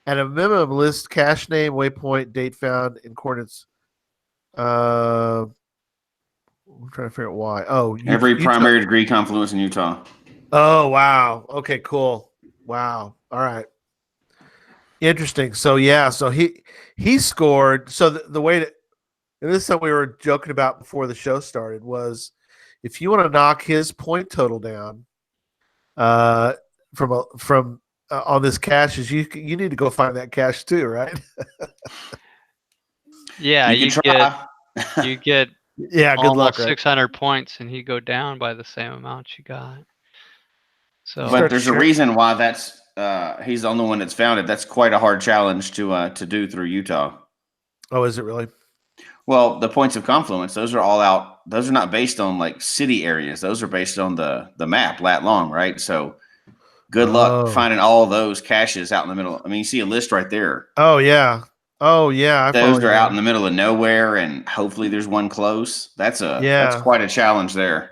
S1: at a minimum list cache name, waypoint, date found, in coordinates. I'm trying to figure out why. Oh,
S2: Every
S1: Utah.
S2: primary degree confluence in Utah.
S1: Oh, wow. Okay, cool. Wow. All right. Interesting. So yeah, so he scored. So the way that, and this is something we were joking about before the show started, was if you want to knock his point total down from on this cache, is you need to go find that cache too, right?
S3: yeah,
S2: you can try.
S3: you get
S1: Yeah, good luck,
S3: almost
S1: right?
S3: 600 points, and he go down by the same amount you got. So
S2: But there's a reason why that's he's the only one that's found it. That's quite a hard challenge to do through Utah.
S1: Oh, is it really?
S2: Well, the points of confluence, those are all out. Those are not based on like city areas. Those are based on the map, lat long, right? So good luck
S1: Oh.
S2: finding all those caches out in the middle. I mean, you see a list right there.
S1: Oh yeah. Oh yeah. I follow
S2: Those
S1: you
S2: are out
S1: there.
S2: in the middle of nowhere, and hopefully there's one close. That's
S1: Yeah.
S2: quite a challenge there.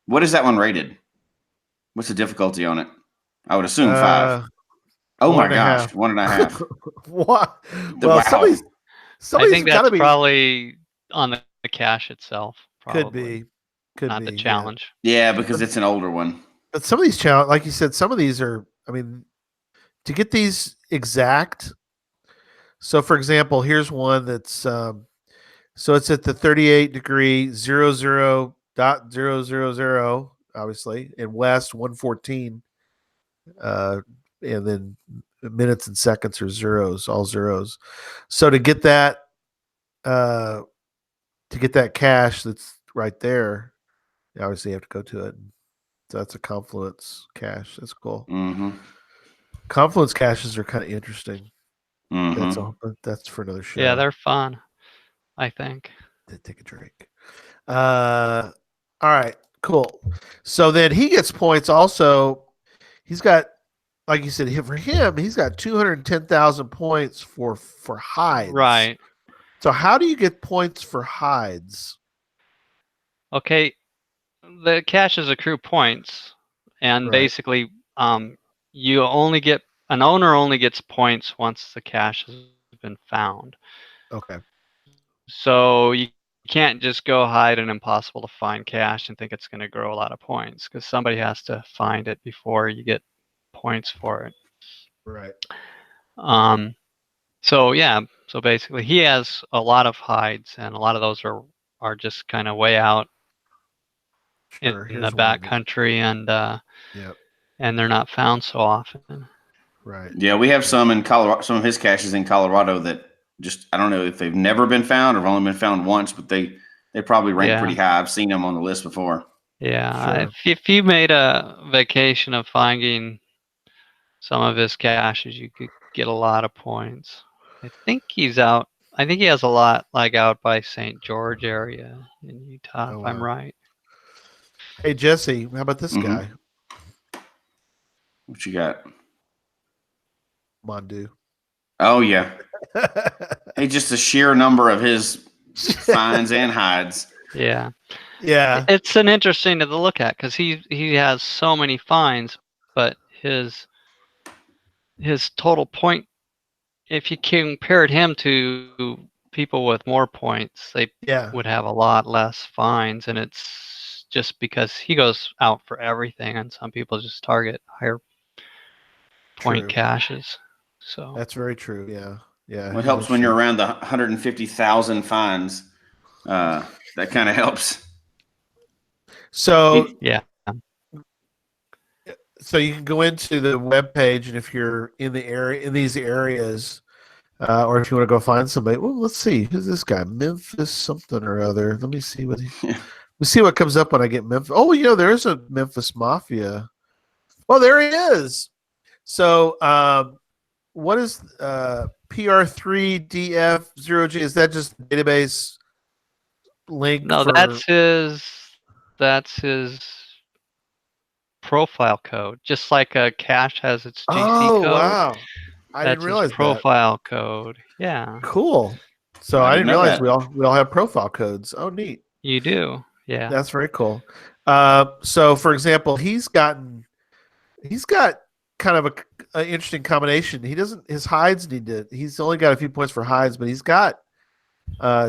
S2: What is that one rated? What's the difficulty on it? I would assume 5. Oh
S1: One
S2: my
S1: and a
S2: gosh,
S1: half.
S2: 1.5.
S1: What? Well,
S2: Wow.
S3: I
S1: somebody's
S3: think
S1: got to
S3: that's
S1: be.
S3: probably on the cache itself,
S1: Could
S3: probably,
S1: be. Could
S3: not the
S1: be. Yeah.
S3: challenge.
S2: Yeah, because it's an older one.
S1: But some of these challenge, like you said, some of these are. I mean, to get these exact. So, for example, here's one that's. So it's at the 38 degree 00.000, obviously, and west 114, and then minutes and seconds are zeros, all zeros. So uh, to get that cache that's right there, you obviously have to go to it. So that's a confluence cache. That's cool.
S2: Mm-hmm.
S1: Confluence caches are kind of interesting.
S2: Mm-hmm.
S1: That's for another show.
S3: Yeah, they're fun, I think.
S1: Take a drink. All right, cool. So then he gets points also. He's got, like you said, for him, he's got 210,000 points for hides.
S3: Right.
S1: So how do you get points for hides?
S3: Okay. The caches accrue points, and
S1: Right.
S3: basically, you only get an owner only gets points once the cache has been found.
S1: Okay.
S3: So you can't just go hide an impossible to find cache and think it's going to grow a lot of points, because somebody has to find it before you get points for it.
S1: Right.
S3: So yeah, so basically he has a lot of hides, and a lot of those are just kind of way out
S1: Sure.
S3: in the
S1: Here's one.
S3: backcountry,
S1: Yep.
S3: and they're not found so often.
S1: Right.
S2: Yeah, we have some in Colorado. Some of his caches in Colorado that just I don't know if they've never been found or have only been found once, but they probably rank pretty high. I've seen them on the list before.
S3: Yeah,
S1: Sure.
S3: if you made a vacation of finding some of his caches, you could get a lot of points. I think he has a lot like out by St. George area in Utah,
S1: Oh,
S3: if I'm
S1: wow.
S3: right.
S1: Hey Jesse, how about this
S2: Mhm.
S1: guy,
S2: What you got?
S1: Mondu?
S2: Oh yeah. Hey, just the sheer number of his finds and hides.
S3: Yeah.
S1: Yeah.
S3: It's an interesting to look at because he has so many finds, but his total point, if you compared him to people with more points, they
S1: Yeah.
S3: would have a lot less finds, and it's just because he goes out for everything, and some people just target higher point
S1: True.
S3: caches. So
S1: That's very true. Yeah. Yeah.
S2: Well, it
S1: He's a
S2: helps when you're
S1: sheep.
S2: around the 150,000 finds. That kind of helps.
S1: So
S3: yeah,
S1: you can go into the web page, and if you're in the area in these areas, or if you want to go find somebody, well, let's see, who's this guy? Memphis something or other. Let me see let's see what comes up when I get Memphis. Oh, there's a Memphis Mafia. Oh, there he is. So, what is PR3DF0G? Is that just the database link?
S3: no,
S1: for?
S3: that's his profile code. Just like a cache has its GC
S1: Oh,
S3: code,
S1: wow. I didn't
S3: that's his
S1: realize that.
S3: profile code. Yeah,
S1: Cool. So
S2: I
S1: I
S2: didn't
S1: didn't
S2: know
S1: realize
S2: that.
S1: we all have profile codes. Oh, neat.
S3: you do. Yeah.
S1: That's very cool. So for example, he's got kind of a interesting combination. His hides he's only got a few points for hides, but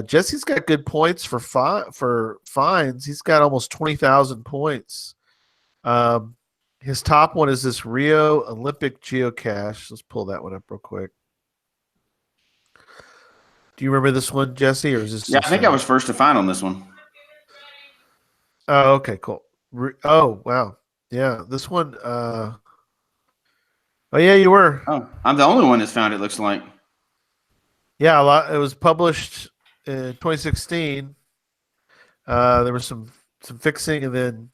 S1: Jesse's got good points for finds. He's got almost 20,000 points. His top one is this Rio Olympic geocache. Let's pull that one up real quick. Do you remember this one, Jesse, or is this?
S2: Yeah, I think I was first to find on this one.
S1: Oh, okay, cool. Oh, wow. Yeah, this one. Oh, yeah, you were.
S2: Oh, I'm the only one that's found it. Looks like.
S1: Yeah, a lot. It was published in 2016. There was some fixing, and then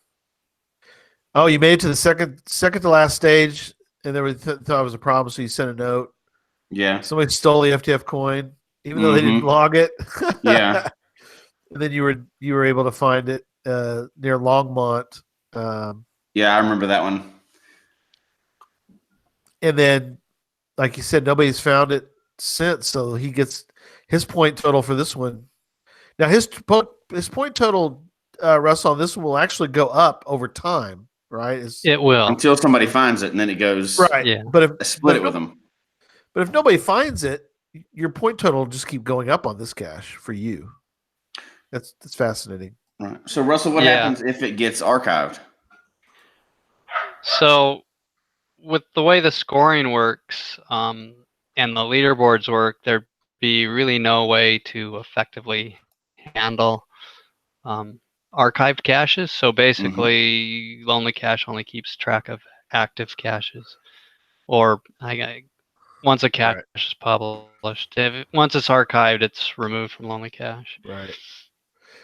S1: you made it to the second to last stage, and there was thought it was a problem, so you sent a note.
S2: Yeah.
S1: Somebody stole the FTF coin. even though they didn't log it.
S2: Yeah.
S1: And then you were able to find it near Longmont.
S2: Yeah, I remember that one.
S1: And then, like you said, nobody's found it since. So he gets his point total for this one. Now his point total, Russell, on this one will actually go up over time, right?
S3: It will.
S2: Until somebody finds it, and then it goes.
S1: Right.
S3: Yeah.
S1: But
S2: I split it with them.
S1: But if nobody finds it, your point total will just keep going up on this cache for you. That's fascinating.
S2: Right. So Russell, what happens if it gets archived?
S3: So with the way the scoring works and the leaderboards work, there'd be really no way to effectively handle archived caches. So basically, Lonely Cache only keeps track of active caches, or once a cache is published. Once it's archived, it's removed from Lonely Cache.
S1: Right.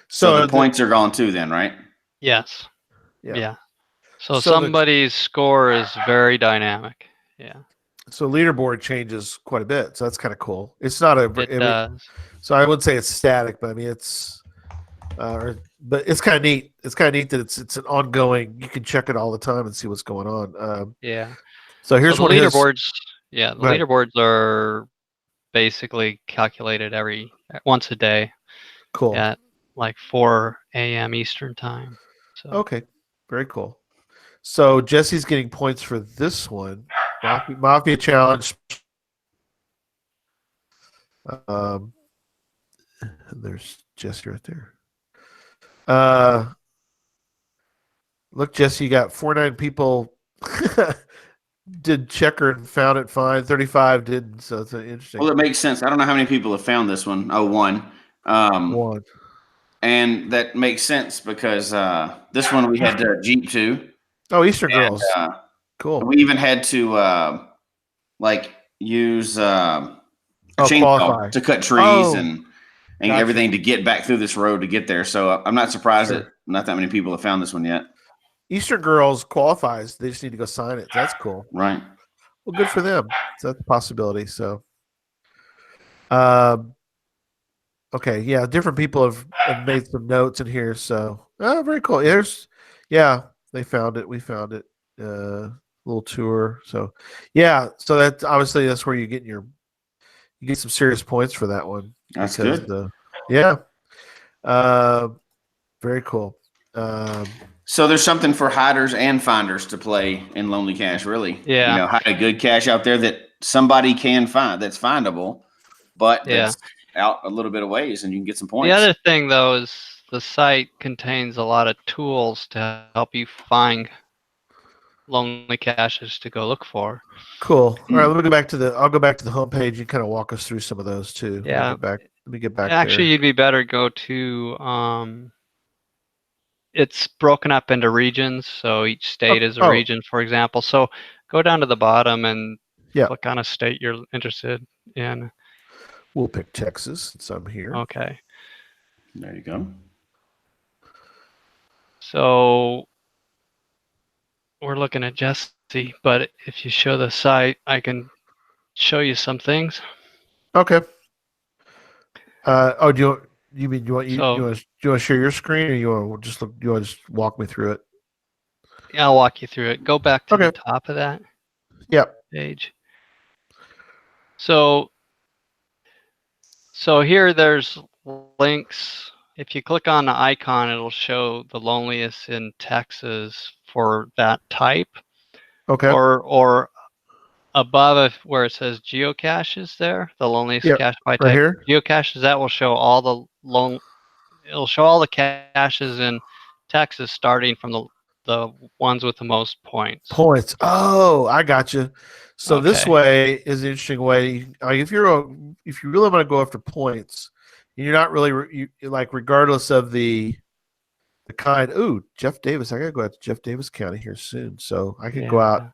S2: So the points are gone too, then, right?
S3: Yes. Yeah. So
S1: So
S3: somebody's score is very dynamic. Yeah.
S1: So leaderboard changes quite a bit. So that's kind of cool. It's not a.
S3: It does.
S1: So I wouldn't say it's static, but I mean it's. But it's kind of neat. It's kind of neat that it's an ongoing. You can check it all the time and see what's going on.
S3: Yeah.
S1: So here's
S3: the
S1: one
S3: leaderboards. Yeah, the
S1: Right.
S3: leaderboards are basically calculated once a day.
S1: Cool.
S3: At like 4 a.m. Eastern time. So.
S1: Okay, very cool. So Jesse's getting points for this one. Mafia challenge. There's Jesse right there. Look, Jesse, you got 49 people did checker and found it fine. 35 didn't, so it's interesting.
S2: Well, it makes sense. I don't know how many people have found this one. Oh, one.
S1: One.
S2: And that makes sense because this one we had to Jeep to.
S1: Oh, Eastern Girls. Cool.
S2: We even had to use a chainsaw to cut trees and everything to get back through this road to get there. So I'm not surprised that not that many people have found this one yet.
S1: Eastern Girls qualifies. They just need to go sign it. That's cool.
S2: Right.
S1: Well, good for them. So that's a possibility. So, okay, yeah, different people have made some notes in here. So, very cool. They found it. We found it. Little tour. So, yeah. So that's obviously that's where you get some serious points for that one.
S2: That's good.
S1: Very cool.
S2: So there's something for hiders and finders to play in Lonely Cache, really.
S3: Yeah.
S2: Hide a good cache out there that somebody can find, that's findable, but that's out a little bit of ways, and you can get some points.
S3: The other thing, though, is the site contains a lot of tools to help you find lonely caches to go look for.
S1: Cool. All right, I'll go back to the homepage and kind of walk us through some of those too.
S3: Yeah.
S1: Let me get back.
S3: Actually, you'd be better go to it's broken up into regions, so each state is a region, for example. So go down to the bottom and click on a state you're interested in.
S1: We'll pick Texas since I'm here.
S3: Okay.
S2: There you go.
S3: So we're looking at Jesse, but if you show the site, I can show you some things.
S1: Okay. Do you want to share your screen, or you want to just walk me through it?
S3: Yeah, I'll walk you through it. Go back to the top of that page. So here there's links. If you click on the icon, it'll show the loneliest in Texas for that type.
S1: Okay.
S3: Or above where it says geocaches there, the loneliest cache by type.
S1: Here?
S3: Geocaches, that will show all it'll show all the caches in Texas starting from the ones with the most points.
S1: Oh, I got you. So this way is an interesting way. If you really want to go after points, and you're not really regardless of the kind. Ooh, Jeff Davis. I gotta go out to Jeff Davis County here soon, so I can go out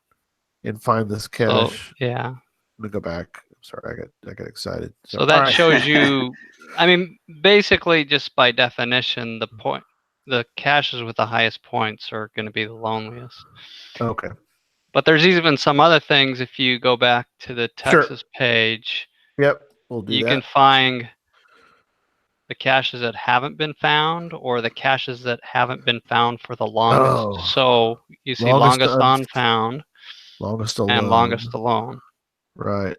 S1: and find this cache.
S3: I'm
S1: gonna go back. I'm sorry, I got excited.
S3: So that shows you. I mean, basically, just by definition, the caches with the highest points are going to be the loneliest.
S1: Okay.
S3: But there's even some other things if you go back to the Texas page.
S1: Yep. we'll do
S3: You
S1: that.
S3: can find the caches that haven't been found or the caches that haven't been found for the longest.
S1: Oh.
S3: So you see
S1: Longest
S3: longest unfound
S1: longest
S3: and
S1: alone.
S3: longest alone.
S1: Right.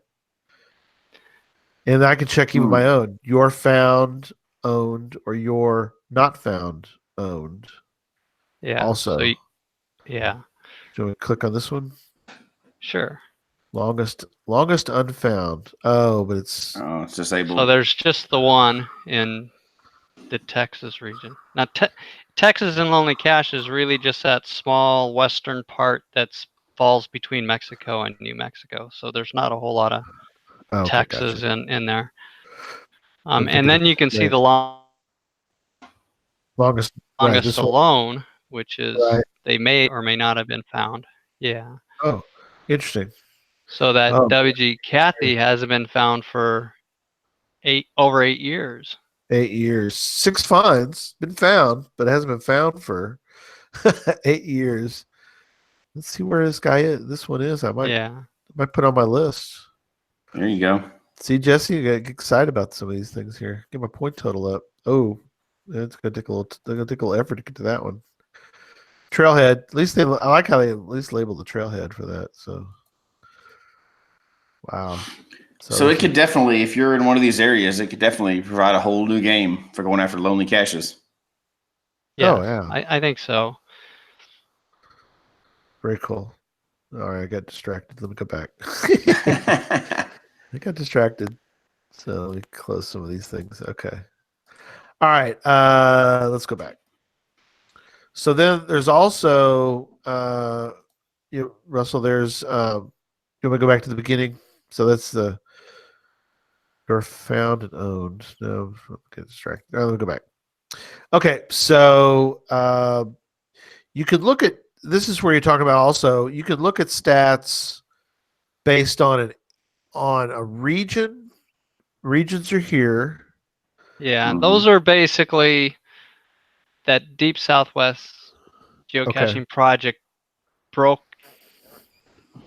S1: And I can check even
S2: Hmm.
S1: my own. Your found, owned, or your not found, owned.
S3: Yeah.
S1: Also.
S3: So yeah.
S1: Do you want to click on this one?
S3: Sure.
S1: Longest unfound. Oh, but it's
S2: Oh, it's disabled.
S3: So there's just the one in the Texas region. Now, Texas and Lonely Cache is really just that small western part that falls between Mexico and New Mexico. So there's not a whole lot of
S1: okay,
S3: Texas
S1: gotcha.
S3: in there.
S1: I'm
S3: And
S1: thinking
S3: then
S1: of
S3: you can see the
S1: longest right,
S3: longest
S1: this one.
S3: alone, which is
S1: Right.
S3: they may or may not have been found. Yeah.
S1: Oh, interesting.
S3: So that
S1: Oh,
S3: WG Kathy hasn't been found for over 8 years.
S1: 8 years. 6 finds been found, but it hasn't been found for 8 years. Let's see where this guy is. This one is. I might put on my list.
S2: There you go.
S1: See, Jesse, you get excited about some of these things here. Get my point total up. Oh, it's gonna take a little effort to get to that one. Trailhead. At least I like how they at least labeled the trailhead for that. So, wow.
S2: So it could definitely, if you're in one of these areas, it could definitely provide a whole new game for going after lonely caches.
S3: Yeah,
S1: oh yeah,
S3: I think so.
S1: very cool. All right, I got distracted. Let me go back. I got distracted. So let me close some of these things. Okay. All right. Let's go back. So then there's also Russell, there's you want to go back to the beginning? So that's the you're found and owned. No, get distracted. Let me go back. Okay, so you can look at this is where you're talking about also, you can look at stats based on a region. Regions are here.
S3: Yeah, those are basically that Deep Southwest geocaching project broke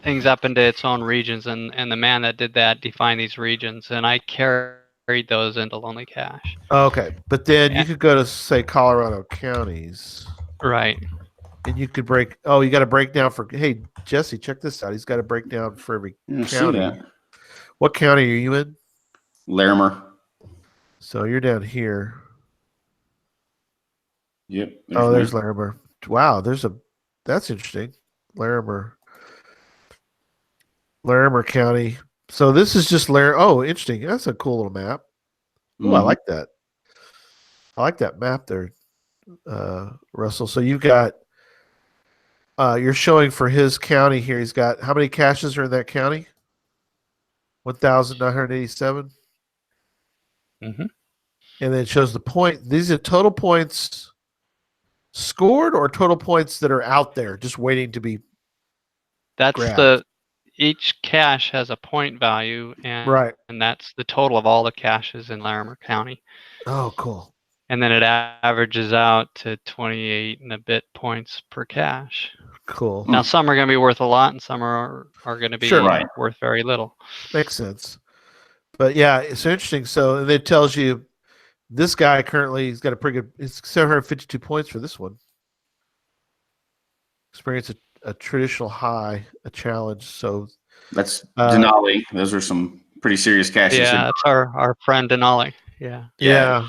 S3: things up into its own regions, and the man that did that defined these regions, and I carried those into Lonely Cache.
S1: Okay, but then you could go to say Colorado counties,
S3: right?
S1: And you could break. Oh, you got a breakdown for. Hey, Jesse, check this out. He's got a breakdown for every county.
S2: See that.
S1: What county are you in?
S2: Larimer.
S1: So you're down here.
S2: Yep.
S1: There's Larimer. Wow, that's interesting. Larimer County. So this is just Larimer. Oh, interesting. That's a cool little map. Oh, I like that. I like that map there, Russell. So you've got, you're showing for his county here. He's got, how many caches are in that county? 1,987.
S3: Mm-hmm.
S1: And then it shows the point. These are total points scored or total points that are out there just waiting to be grabbed?
S3: Each cache has a point value, and
S1: right.
S3: And that's the total of all the caches in Larimer County.
S1: Oh, cool.
S3: And then it averages out to 28 and a bit points per cache.
S1: Cool.
S3: Now, some are going to be worth a lot, and some are going to be worth very little.
S1: Makes sense. But yeah, it's interesting. So it tells you this guy currently, he's got a pretty good, it's 752 points for this one. Experience a traditional high, a challenge. So
S2: that's Denali. Those are some pretty serious caches.
S3: Yeah, that's our friend Denali. Yeah.
S1: Yeah.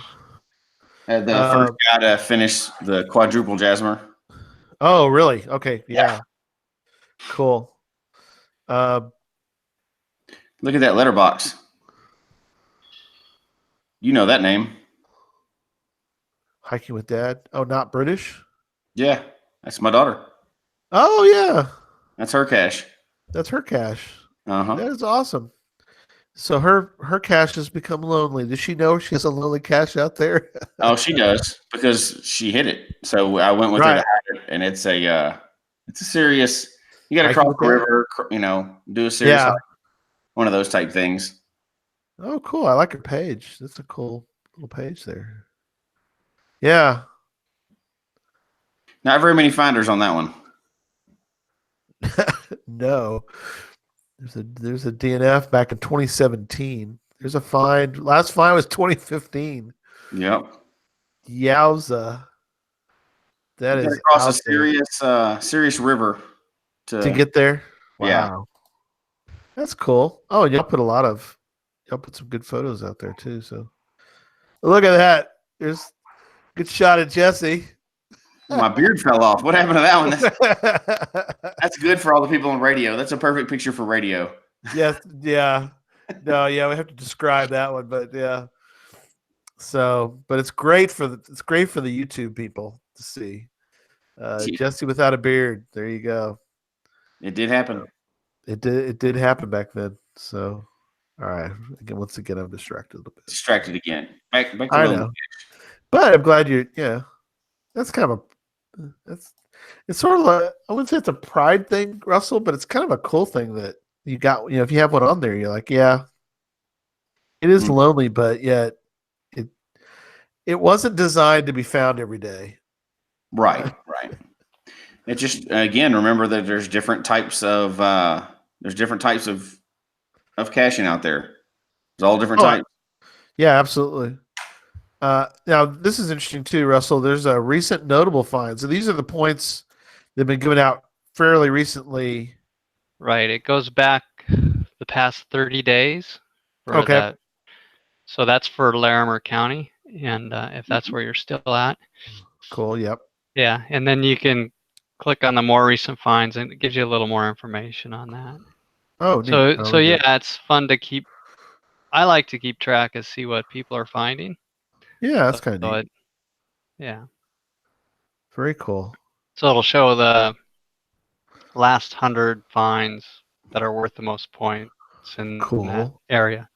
S2: The first guy to finish the quadruple Jasmer.
S1: Oh, really? Okay. Yeah. Cool.
S2: Look at that letterbox. You know that name.
S1: Hiking with Dad. Oh, not British?
S2: Yeah, that's my daughter.
S1: Oh, yeah.
S2: That's her cache.
S1: That's her cache.
S2: Uh-huh.
S1: That is awesome. So her cache has become lonely. Does she know she has a lonely cache out there?
S2: Oh, she does, because she hit it. So I went with her to hide it, and it's a serious. You got to cross the river, do a serious hike, one of those type things.
S1: Oh, cool! I like her page. That's a cool little page there. Yeah.
S2: Not very many finders on that one.
S1: No. There's a DNF back in 2017. There's a find. Last find was 2015.
S2: Yep.
S1: Yowza. That
S2: You got to
S1: is
S2: cross a
S1: out there.
S2: serious river
S1: To get there?
S2: Yeah.
S1: Wow. That's cool. Oh, and y'all put some good photos out there too. So look at that. There's a good shot of Jesse.
S2: My beard fell off. What happened to that one? That's good for all the people on radio. That's a perfect picture for radio.
S1: Yes, yeah. No, yeah, we have to describe that one, but yeah. So, but it's great for the YouTube people to see. Jesse without a beard. There you go.
S2: It did happen.
S1: It did happen back then. So, all right. Once again, I'm distracted a little bit.
S2: Distracted again. Back to
S1: I know, but I'm glad you. Yeah, that's kind of it's sort of like, I wouldn't say it's a pride thing, Russell, but it's kind of a cool thing that you got. If you have one on there, you're like, yeah, it is lonely, but yet it wasn't designed to be found every day.
S2: Right. It just, again, remember that there's different types of caching out there. There's all different types.
S1: Yeah, absolutely. Now this is interesting too, Russell. There's a recent notable find. So these are the points that have been given out fairly recently.
S3: Right. It goes back the past 30 days.
S1: Okay.
S3: So that's for Larimer County, and if that's where you're still at.
S1: Cool. Yep.
S3: Yeah, and then you can click on the more recent finds, and it gives you a little more information on that.
S1: Oh, neat.
S3: So yeah, it's fun to keep. I like to keep track and see what people are finding.
S1: Yeah, that's kind of neat.
S3: Yeah.
S1: Very cool.
S3: So it'll show the last 100 finds that are worth the most points in that area.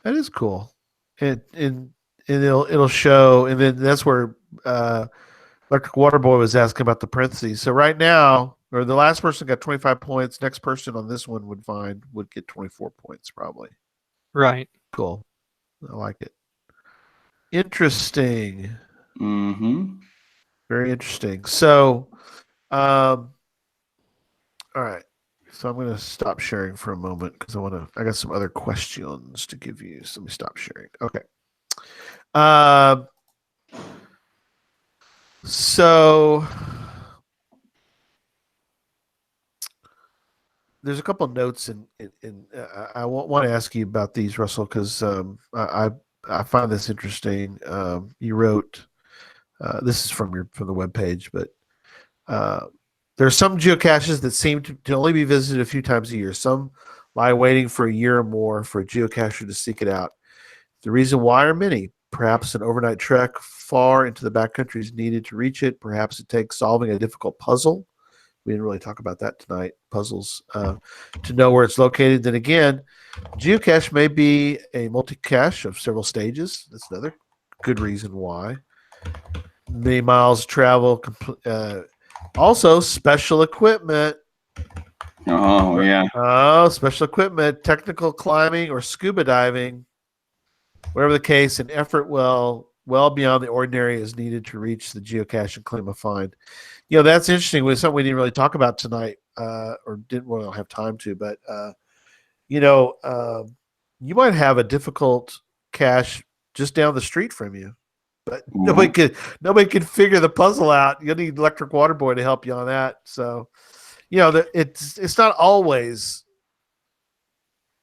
S1: That is cool. And it'll show, and then that's where Electric Water Boy was asking about the parentheses. So right now, or the last person got 25 points. Next person on this one would get 24 points probably.
S3: Right.
S1: Cool. I like it. Interesting.
S2: Mm-hmm.
S1: Very interesting. So, all right. So I'm going to stop sharing for a moment because I got some other questions to give you. So let me stop sharing. Okay. So there's a couple of notes I want to ask you about these, Russell, because I find this interesting. You wrote this is from the webpage, but there are some geocaches that seem to only be visited a few times a year. Some lie waiting for a year or more for a geocacher to seek it out. The reason why are many. Perhaps an overnight trek far into the backcountry is needed to reach it. Perhaps it takes solving a difficult puzzle. We didn't really talk about that tonight, puzzles, to know where it's located. Then again, geocache may be a multi-cache of several stages. That's another good reason why. Many miles travel. Also, special equipment.
S2: Oh, yeah.
S1: Oh, special equipment, technical climbing or scuba diving. Whatever the case, an effort well beyond the ordinary is needed to reach the geocache and claim a find. That's interesting. With something we didn't really talk about tonight, or didn't really have time to. But you might have a difficult cache just down the street from you, but nobody could figure the puzzle out. You'll need Electric Water Boy to help you on that. So, it's not always.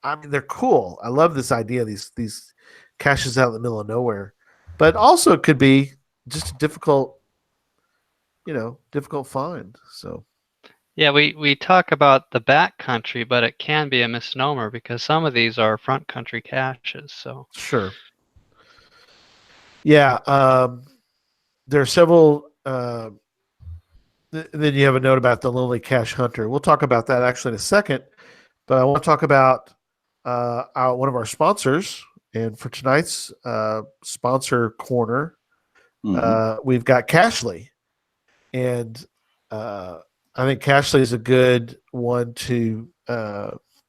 S1: I mean, they're cool. I love this idea. These caches out in the middle of nowhere, but also it could be just a difficult find. So
S3: yeah, we talk about the back country, but it can be a misnomer because some of these are front country caches. So
S1: sure. Yeah. There are several, then you have a note about the lonely cache hunter. We'll talk about that actually in a second, but I want to talk about one of our sponsors. And for tonight's sponsor corner, we've got Cachely. And I think Cachely is a good one to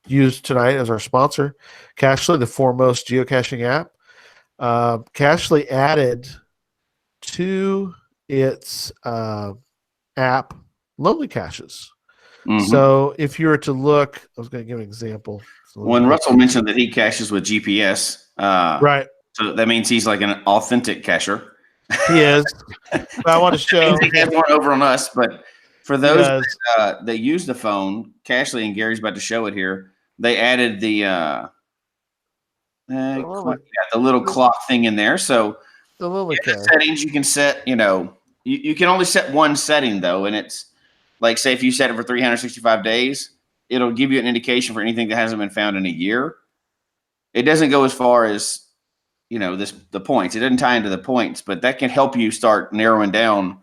S1: use tonight as our sponsor. Cachely, the foremost geocaching app. Cachely added to its app lonely caches.
S2: Mhm.
S1: So if you were to look, I was going to give an example. So let me
S2: When
S1: get
S2: Russell
S1: the-
S2: mentioned that he caches with GPS,
S1: right,
S2: so that means he's like an authentic cacher.
S1: he is. But I want to show.
S2: He has one over on us, but for
S1: He
S2: those
S1: does.
S2: that use the phone, Cashley and Gary's about to show it here. They added the little clock thing in there. So
S1: The Lonely
S2: in the
S1: Cache.
S2: settings, you can set. You can only set one setting though, and it's like say if you set it for 365 days, it'll give you an indication for anything that hasn't been found in a year. It doesn't go as far as the points. It doesn't tie into the points, but that can help you start narrowing down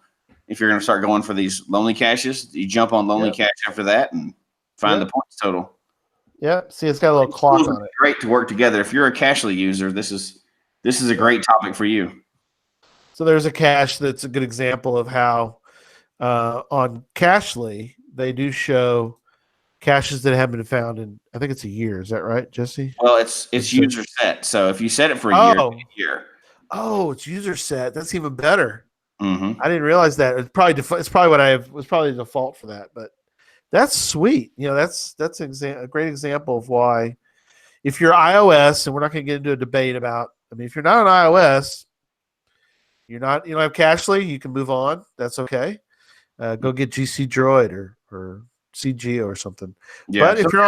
S2: if you're going to start going for these lonely caches. You jump on lonely cache after that and find the points total.
S1: Yep. See, it's got a little clock on it.
S2: Great to work together. If you're a Cachely user, this is a great topic for you.
S1: So there's a cache that's a good example of how on Cachely they do show caches that have been found in, I think it's a year. Is that right, Jesse?
S2: Well, it's user set. So if you set it for a year, it's a year.
S1: Oh, it's user set. That's even better.
S2: Mm-hmm.
S1: I didn't realize that. It's probably what I have was probably the default for that, but that's sweet. That's a great example of why if you're iOS, and we're not going to get into a debate about. I mean, if you're not on iOS, you don't have Cachely, you can move on. That's okay. Go get GC Droid or CGO or something.
S2: Yeah,
S1: but if you're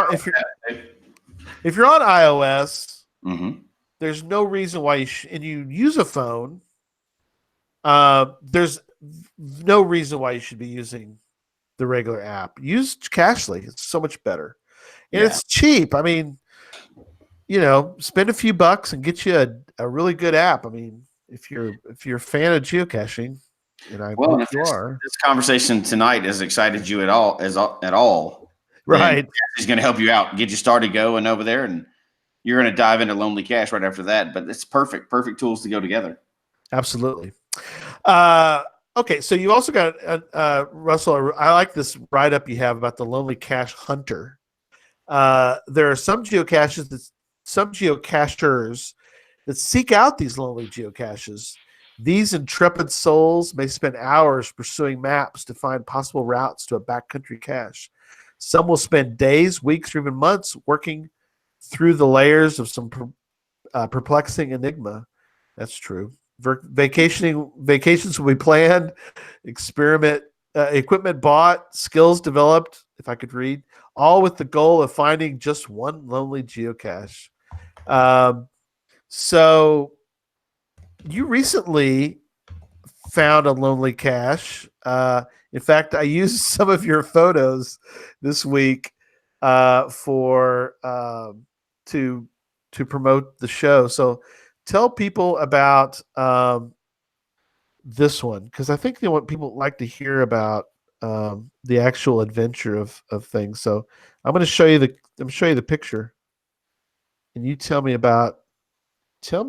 S1: on iOS,
S2: mm-hmm.
S1: there's no reason why and you use a phone. There's no reason why you should be using the regular app. Use Cachely; it's so much better, and it's cheap. I mean, spend a few bucks and get you a really good app. I mean, if you're a fan of geocaching, and I hope you are.
S2: This conversation tonight has excited you at all,
S1: right?
S2: He's going to help you out, get you started going over there, and you're going to dive into Lonely Cache right after that. But it's perfect tools to go together.
S1: Absolutely. Okay, so you also got Russell. I like this write up you have about the Lonely Cache Hunter. There are some geocachers that seek out these lonely geocaches. These intrepid souls may spend hours pursuing maps to find possible routes to a backcountry cache. Some will spend days, weeks, or even months working through the layers of some perplexing enigma. That's true. Vacations will be planned, equipment bought, skills developed, if I could read, all with the goal of finding just one lonely geocache. So you recently found a lonely cache. In fact, I used some of your photos this week for to promote the show. So tell people about this one, because I think what people like to hear about the actual adventure of things. So I'm going to show you the picture, and you tell me about tell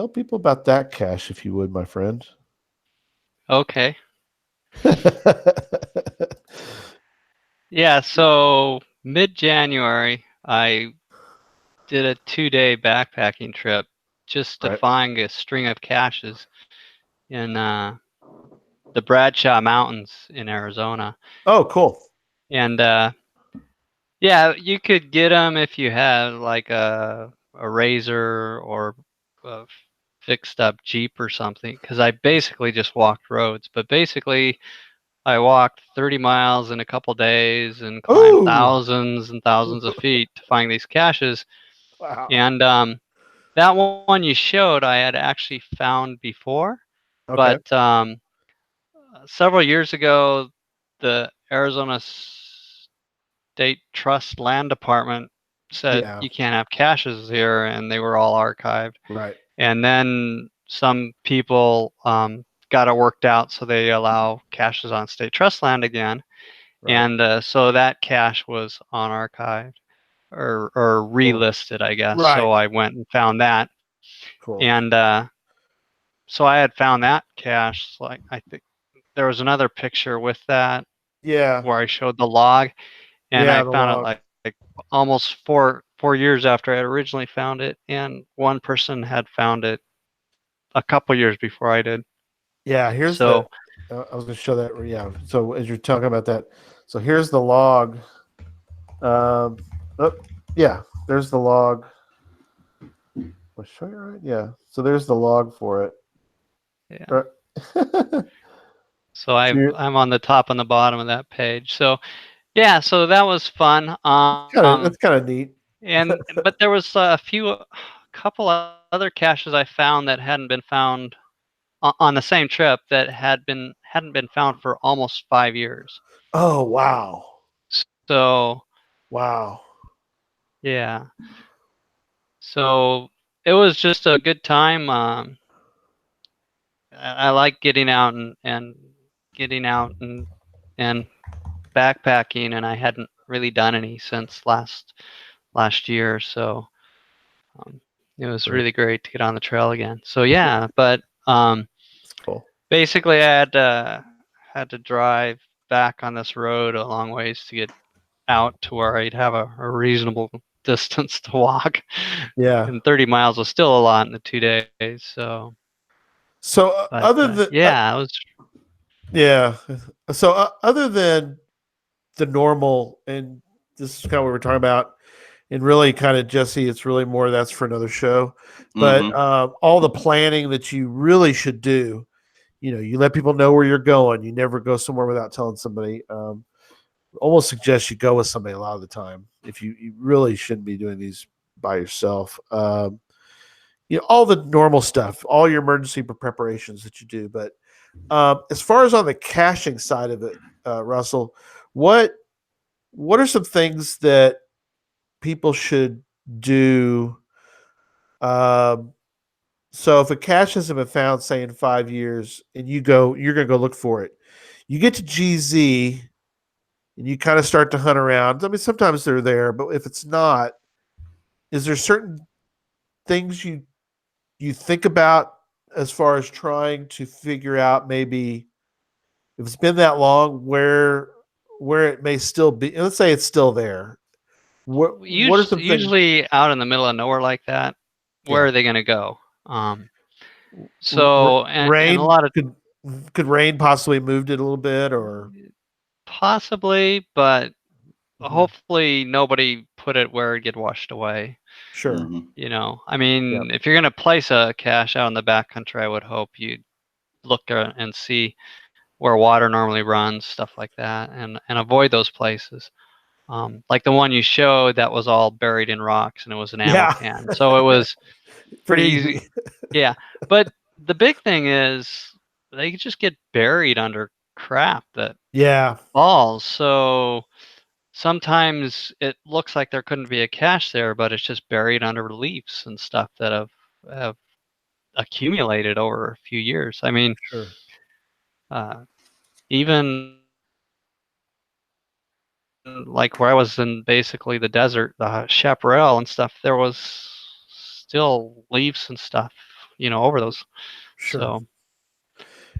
S1: people about that cache, if you would, my friend.
S3: Okay. Yeah, so mid-January, I did a 2-day backpacking trip just to find a string of caches in the Bradshaw Mountains in Arizona.
S1: Oh, cool.
S3: And yeah, you could get them if you had like a Razor or a fixed up Jeep or something, because I basically just walked roads. But basically, I walked 30 miles in a couple days and climbed thousands and thousands of feet to find these caches.
S1: Wow.
S3: And that one you showed, I had actually found before.
S1: Okay.
S3: But several years ago, the Arizona State Trust Land Department said you can't have caches here, and they were all archived.
S1: Right.
S3: And then some people got it worked out, so they allow caches on state trust land again. Right. And so that cache was unarchived or relisted, I guess. Right. So I went and found that. Cool. And so I had found that cache. Like, I think there was another picture with that.
S1: Yeah.
S3: Where I showed the log, and I found it like almost four years after I had originally found it, and one person had found it a couple years before I did.
S1: Yeah, here's I was going to show that. Yeah. So as you're talking about that, so here's the log. Oh, yeah. There's the log. I'll show you right. Yeah. So there's the log for it.
S3: Yeah.
S1: So
S3: So
S1: you're
S3: I'm on the top and the bottom of that page. So yeah, so that was fun.
S1: that's kind of neat.
S3: But there was couple of other caches I found that hadn't been found on the same trip that hadn't been found for almost 5 years.
S1: Oh wow,
S3: So
S1: wow.
S3: yeah, so it was just a good time. I like getting out and getting out and backpacking, and I hadn't really done any since last year. So it was
S1: Right.
S3: really great to get on the trail again. So yeah, but
S1: That's cool.
S3: basically I had to drive back on this road a long ways to get out to where I'd have a reasonable distance to walk.
S1: Yeah.
S3: And 30 miles was still a lot in the 2 days. So,
S1: So
S3: but
S1: other than
S3: yeah, it was.
S1: yeah, so other than the normal, and this is kind of what we're talking about, and really kind of Jesse, it's really more that's for another show. But
S2: Mm-hmm.
S1: all the planning that you really should do, you let people know where you're going. You never go somewhere without telling somebody. Almost suggest you go with somebody a lot of the time. If you really shouldn't be doing these by yourself. All the normal stuff, all your emergency preparations that you do. But as far as on the caching side of it, Russell, what what are some things that people should do? Um, so if a cache hasn't been found, say in 5 years, and you're going to go look for it. You get to GZ and you kind of start to hunt around. I mean, sometimes they're there, but if it's not, is there certain things you think about as far as trying to figure out maybe if it's been that long where it may still be? Let's say it's still there. What are some things?
S3: Usually out in the middle of nowhere like that, where
S1: Yeah,
S3: are they going to go? So and a
S1: rain
S3: lot of
S1: could rain possibly moved it a little bit or
S3: possibly, but
S1: Mhm.
S3: hopefully nobody put it where it get washed away.
S1: Sure.
S2: Mm-hmm.
S3: I
S1: Yeah.
S3: mean, if you're going to place a cache out in the backcountry, I would hope you look and see where water normally runs, stuff like that, and avoid those places. Like the one you showed that was all buried in rocks and it was an ammo
S1: Yeah.
S3: can. So it was
S1: Pretty
S3: pretty
S1: easy.
S3: easy. Yeah. But the big thing is they just get buried under crap that
S1: Yeah.
S3: falls. So sometimes it looks like there couldn't be a cache there, but it's just buried under leaves and stuff that have accumulated over a few years. I mean,
S1: Sure.
S3: uh, even like where I was in basically the desert, the chaparral and stuff, there was still leaves and stuff, over those.
S1: Sure.
S3: So,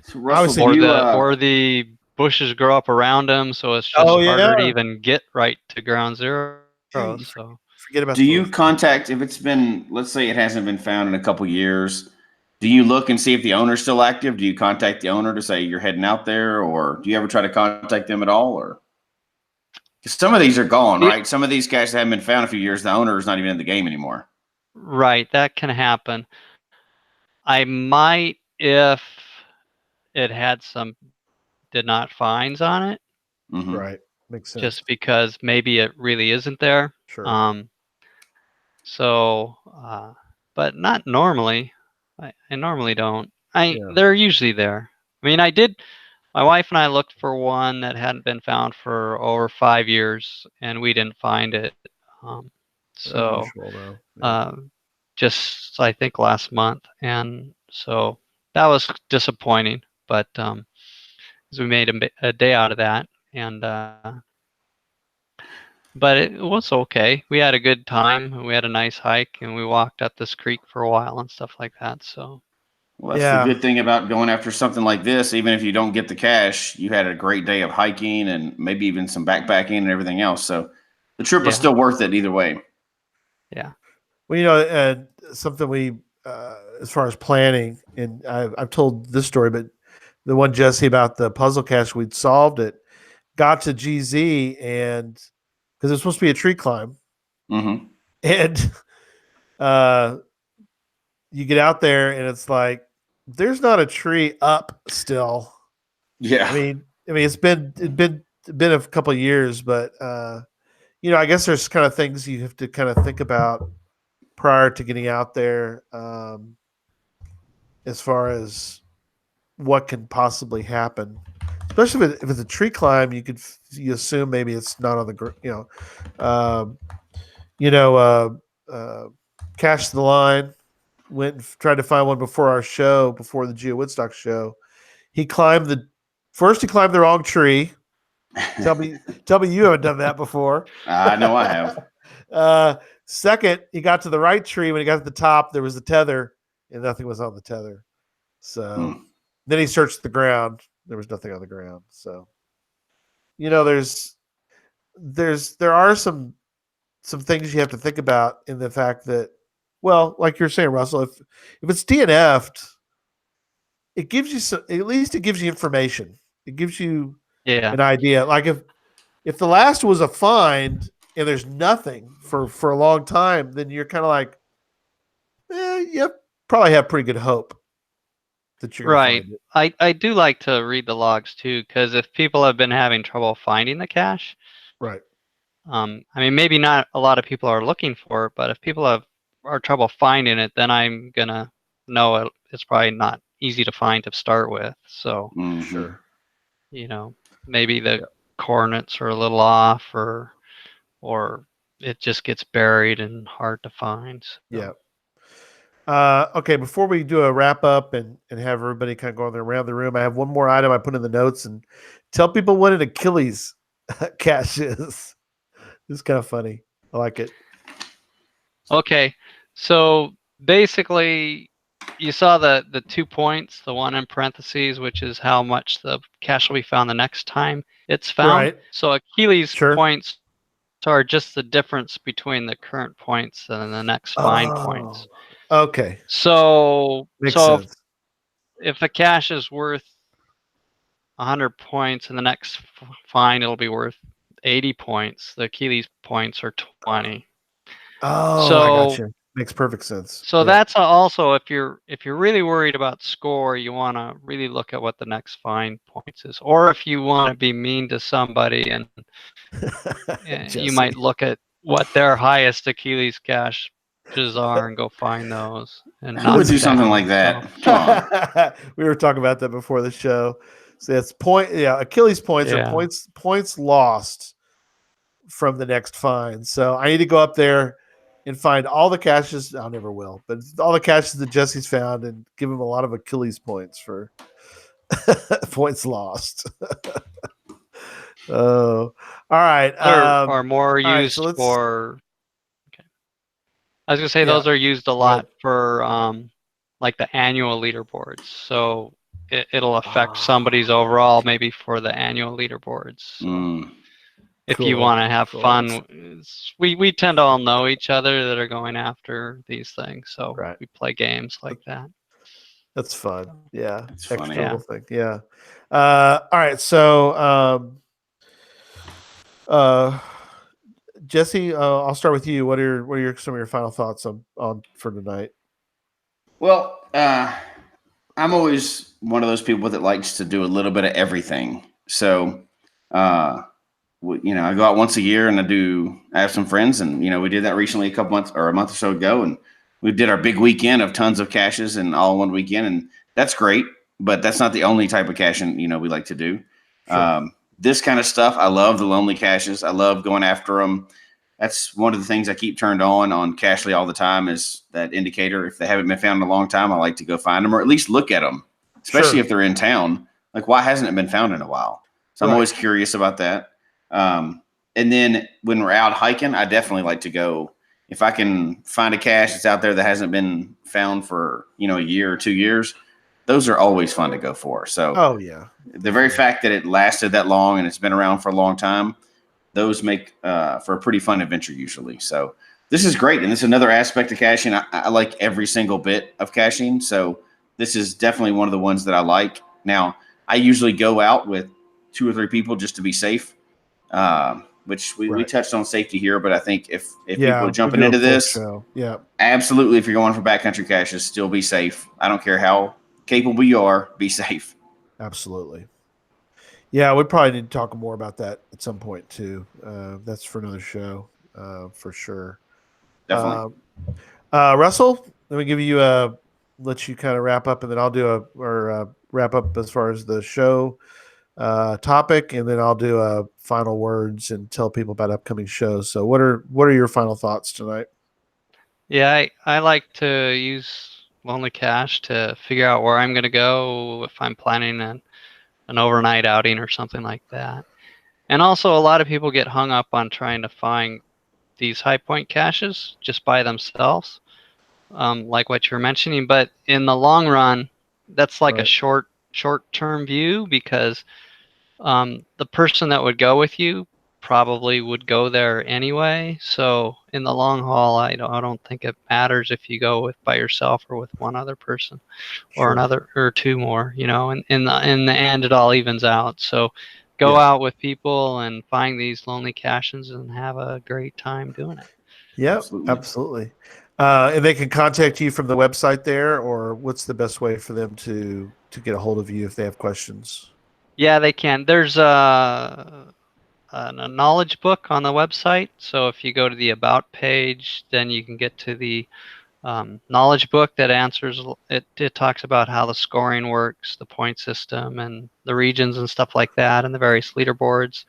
S2: So Russell,
S1: Obviously
S2: do
S3: or
S2: you?
S3: the bushes grow up around them, so it's
S1: Oh
S3: just harder to
S1: yeah.
S3: even get right to ground zero.
S1: Yeah,
S3: So,
S1: forget about
S2: Do
S1: the
S2: you
S1: bush.
S2: contact if it's been, let's say it hasn't been found in a couple years? Do you look and see if the owner's still active? Do you contact the owner to say you're heading out there, or do you ever try to contact them at all? Or 'cause some of these are gone,
S3: yeah,
S2: right? Some of these guys that haven't been found in a few years, the owner is not even in the game anymore.
S3: right, that can happen. I might if it had some did not finds on it,
S2: Mm-hmm.
S1: Right. Makes sense.
S3: just because maybe it really isn't there.
S1: Sure.
S3: Um, So, but not normally. I normally don't.
S1: Yeah.
S3: They're usually there. I mean, I did. My wife and I looked for one that hadn't been found for over 5 years, and we didn't find it. Um, so,
S1: Unusual though. Yeah.
S3: uh, just I think last month, and so that was disappointing. But 'cause we made a day out of that, and but it was okay. We had a good time. We had a nice hike, and we walked up this creek for a while and stuff like that. So
S2: Well, that's the
S1: Yeah.
S2: good thing about going after something like this. Even if you don't get the cash, you had a great day of hiking and maybe even some backpacking and everything else. So the trip was
S3: yeah,
S2: still worth it either way.
S3: yeah,
S1: Well, something we, as far as planning, and I've told this story, but the one, Jesse, about the puzzle cache. We'd solved it, got to GZ, and because it was supposed to be a tree climb,
S2: Mm-hmm.
S1: and you get out there and it's like there's not a tree up still.
S2: Yeah.
S1: I mean it's been a couple of years, but I guess there's kind of things you have to kind of think about prior to getting out there, as far as what can possibly happen. Especially if it's a tree climb, you assume maybe it's not on the um, Cash the Line went and tried to find one before our show, before the Geo Woodstock show. He climbed the wrong tree. Tell me you haven't done that before.
S2: I know I have.
S1: Second, he got to the right tree. When he got to the top, there was a tether, and nothing was on the tether. So then he searched the ground. There was nothing on the ground. So, there are some things you have to think about in the fact that, well, like you're saying, Russell, if it's DNF'd, it gives you at least it gives you information. It gives you an idea. Like if the last was a find and there's nothing for a long time, then you're kind of like, you probably have pretty good hope that you're going to find it.
S3: I do like to read the logs too, because if people have been having trouble finding the cache,
S1: right.
S3: I mean, maybe not a lot of people are looking for it, but if people are trouble finding it, then I'm gonna know it's probably not easy to find to start with. So
S1: Sure,
S3: maybe the coordinates are a little off, or it just gets buried and hard to find. So.
S1: Yeah. Okay, before we do a wrap up and have everybody kind of go around the room, I have one more item I put in the notes, and tell people what an Achilles cache is. It's kind of funny. I like it.
S3: Okay, so basically, you saw the 2 points, the one in parentheses, which is how much the cache will be found the next time it's found.
S1: Right.
S3: So Achilles
S1: Sure.
S3: points are just the difference between the current points and the next find points.
S1: Okay.
S3: So
S1: Makes sense.
S3: if a cache is worth 100 points and the next find it'll be worth 80 points, the Achilles points are 20.
S1: Oh,
S3: so,
S1: I got you. Makes perfect sense.
S3: So that's also if you're really worried about score, you want to really look at what the next find points is, or if you want to be mean to somebody and you might look at what their highest Achilles caches are and go find those. And
S2: who would do something like that?
S3: So.
S2: Come on.
S1: We were talking about that before the show. So that's Achilles points are points lost from the next find. So I need to go up there and find all the caches. I never will, but all the caches that Jesse's found and give him a lot of Achilles points for points lost. Oh, all right.
S3: Are more used
S1: right, so
S3: for. Okay. I was gonna say those are used a lot for like the annual leaderboards. So it'll affect somebody's overall, maybe for the annual leaderboards. So. If you want to have fun, we tend to all know each other that are going after these things, so we play games like that.
S1: That's fun. Yeah,
S2: it's
S1: extra
S2: funny.
S1: Little thing. Yeah. All right. So, Jesse, I'll start with you. What are some of your final thoughts on for tonight?
S2: Well, I'm always one of those people that likes to do a little bit of everything. So, I go out once a year and I have some friends, and, we did that recently a month or so ago. And we did our big weekend of tons of caches and all one weekend. And that's great, but that's not the only type of caching, we like to do. Sure. This kind of stuff. I love the lonely caches. I love going after them. That's one of the things I keep turned on Cachely all the time is that indicator. If they haven't been found in a long time, I like to go find them or at least look at them, especially if they're in town. Like, why hasn't it been found in a while? So I'm always curious about that. And then when we're out hiking, I definitely like to go. If I can find a cache that's out there that hasn't been found for, a year or 2 years, those are always fun to go for. So, the very fact that it lasted that long and it's been around for a long time, those make for a pretty fun adventure usually. So this is great. And this is another aspect of caching. I like every single bit of caching. So this is definitely one of the ones that I like. Now, I usually go out with 2 or 3 people just to be safe. Which we touched on safety here, but I think if people are jumping into this, absolutely, if you're going for backcountry caches, still be safe. I don't care how capable you are, be safe.
S1: Absolutely. Yeah, we probably need to talk more about that at some point too. That's for another show, for sure.
S2: Definitely.
S1: Russell, let me give you let you kind of wrap up, and then I'll do wrap up as far as the show topic, and then I'll do final words and tell people about upcoming shows. So, what are your final thoughts tonight?
S3: Yeah, I like to use Lonely Cache to figure out where I'm going to go if I'm planning an overnight outing or something like that. And also, a lot of people get hung up on trying to find these high point caches just by themselves, like what you're mentioning. But in the long run, that's like a short term view, because the person that would go with you probably would go there anyway. So in the long haul, I don't think it matters if you go with by yourself or with one other person or another or 2 more. And in the end, it all evens out. So go out with people and find these lonely caches and have a great time doing it.
S1: Yeah, absolutely. And they can contact you from the website there, or what's the best way for them to get a hold of you if they have questions?
S3: Yeah, they can. There's a knowledge book on the website. So if you go to the About page, then you can get to the knowledge book that answers it. It talks about how the scoring works, the point system, and the regions and stuff like that, and the various leaderboards.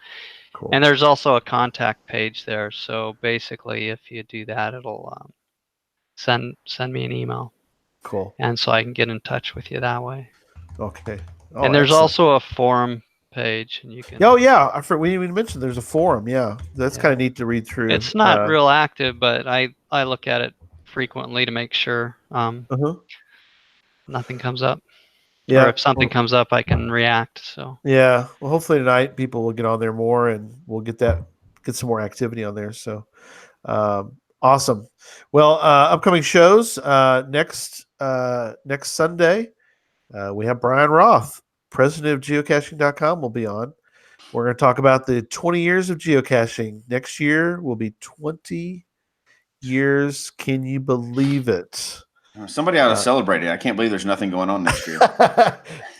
S1: Cool.
S3: And there's also a contact page there. So basically, if you do that, it'll send me an email.
S1: Cool.
S3: And so I can get in touch with you that way.
S1: Okay.
S3: And there's also a forum page, and you can.
S1: Oh yeah, I forgot we even mentioned there's a forum. Yeah, that's kind of neat to read through.
S3: It's not real active, but I look at it frequently to make sure nothing comes up.
S1: Yeah.
S3: Or if something comes up, I can react. So
S1: yeah, well, hopefully tonight people will get on there more, and we'll get some more activity on there. So awesome. Well, upcoming shows next Sunday, we have Brian Roth, president of geocaching.com, will be on. We're going to talk about the 20 years of geocaching. Next year will be 20 years. Can you believe it?
S2: Somebody ought to celebrate it. I can't believe there's nothing going on next year.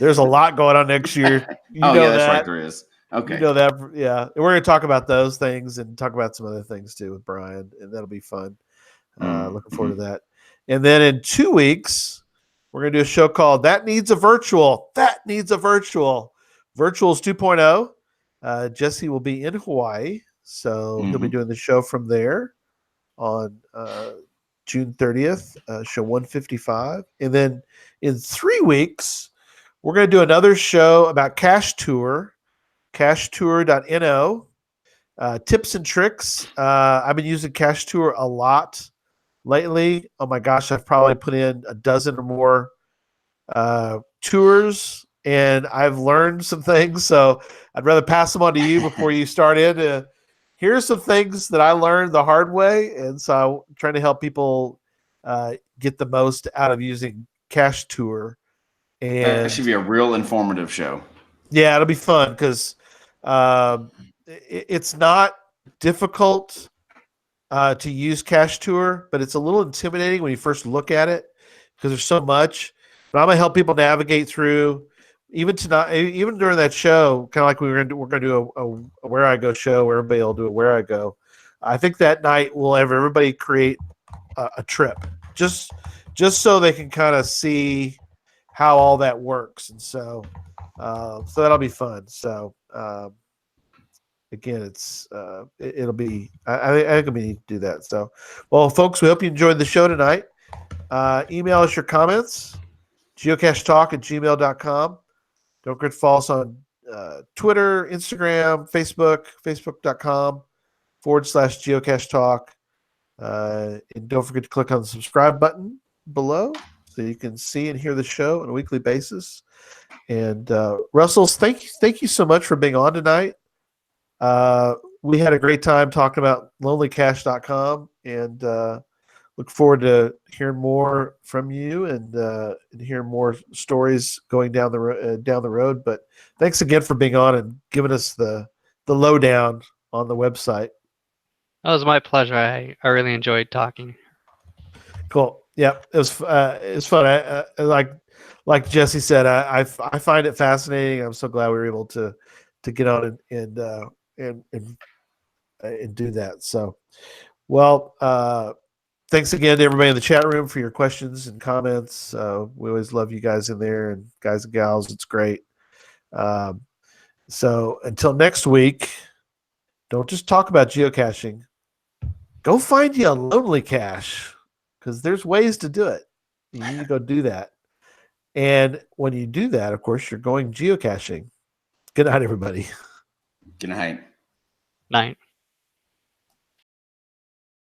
S1: There's a lot going on next year.
S2: That's right. There is. Okay.
S1: You know that. Yeah. And we're going to talk about those things and talk about some other things too with Brian, and that'll be fun. Looking forward to that. And then in 2 weeks, we're going to do a show called That Needs a Virtual. That Needs a Virtual. Virtuals 2.0. Jesse will be in Hawaii, so he'll be doing the show from there on June 30th, show 155. And then in 3 weeks, we're going to do another show about Cache Tour, cachetour.no, tips and tricks. I've been using Cache Tour a lot lately. Oh my gosh, I've probably put in a dozen or more tours, and I've learned some things. So I'd rather pass them on to you before you start in. Here's some things that I learned the hard way, and so I'm trying to help people get the most out of using Cache Tour. And
S2: that should be a real informative show.
S1: Yeah, it'll be fun because it's not difficult to use Cache Tour, but it's a little intimidating when you first look at it because there's so much. But I'm gonna help people navigate through. Even during that show, kind of like we're gonna do a Where I Go show where everybody will do a Where I Go. I think that night we'll have everybody create a trip just so they can kind of see how all that works, and so that'll be fun. So again, it'll be I think we need to do that. So, well, folks, we hope you enjoyed the show tonight. Email us your comments, geocachetalk@gmail.com. Don't forget to follow us on Twitter, Instagram, Facebook, facebook.com/geocache talk. And don't forget to click on the subscribe button below so you can see and hear the show on a weekly basis. And Russell, thank you so much for being on tonight. We had a great time talking about lonelycache.com and look forward to hearing more from you and hearing more stories going down the road. But thanks again for being on and giving us the lowdown on the website.
S3: That was my pleasure. I really enjoyed talking.
S1: Cool. Yeah, it was fun. Like Jesse said, I find it fascinating. I'm so glad we were able to get on and do that. So, well, thanks again to everybody in the chat room for your questions and comments. We always love you guys in there, and guys and gals. It's great. So until next week, don't just talk about geocaching. Go find you a lonely cache, because there's ways to do it. You need to go do that. And when you do that, of course, you're going geocaching. Good night, everybody.
S2: Good night.
S3: Night.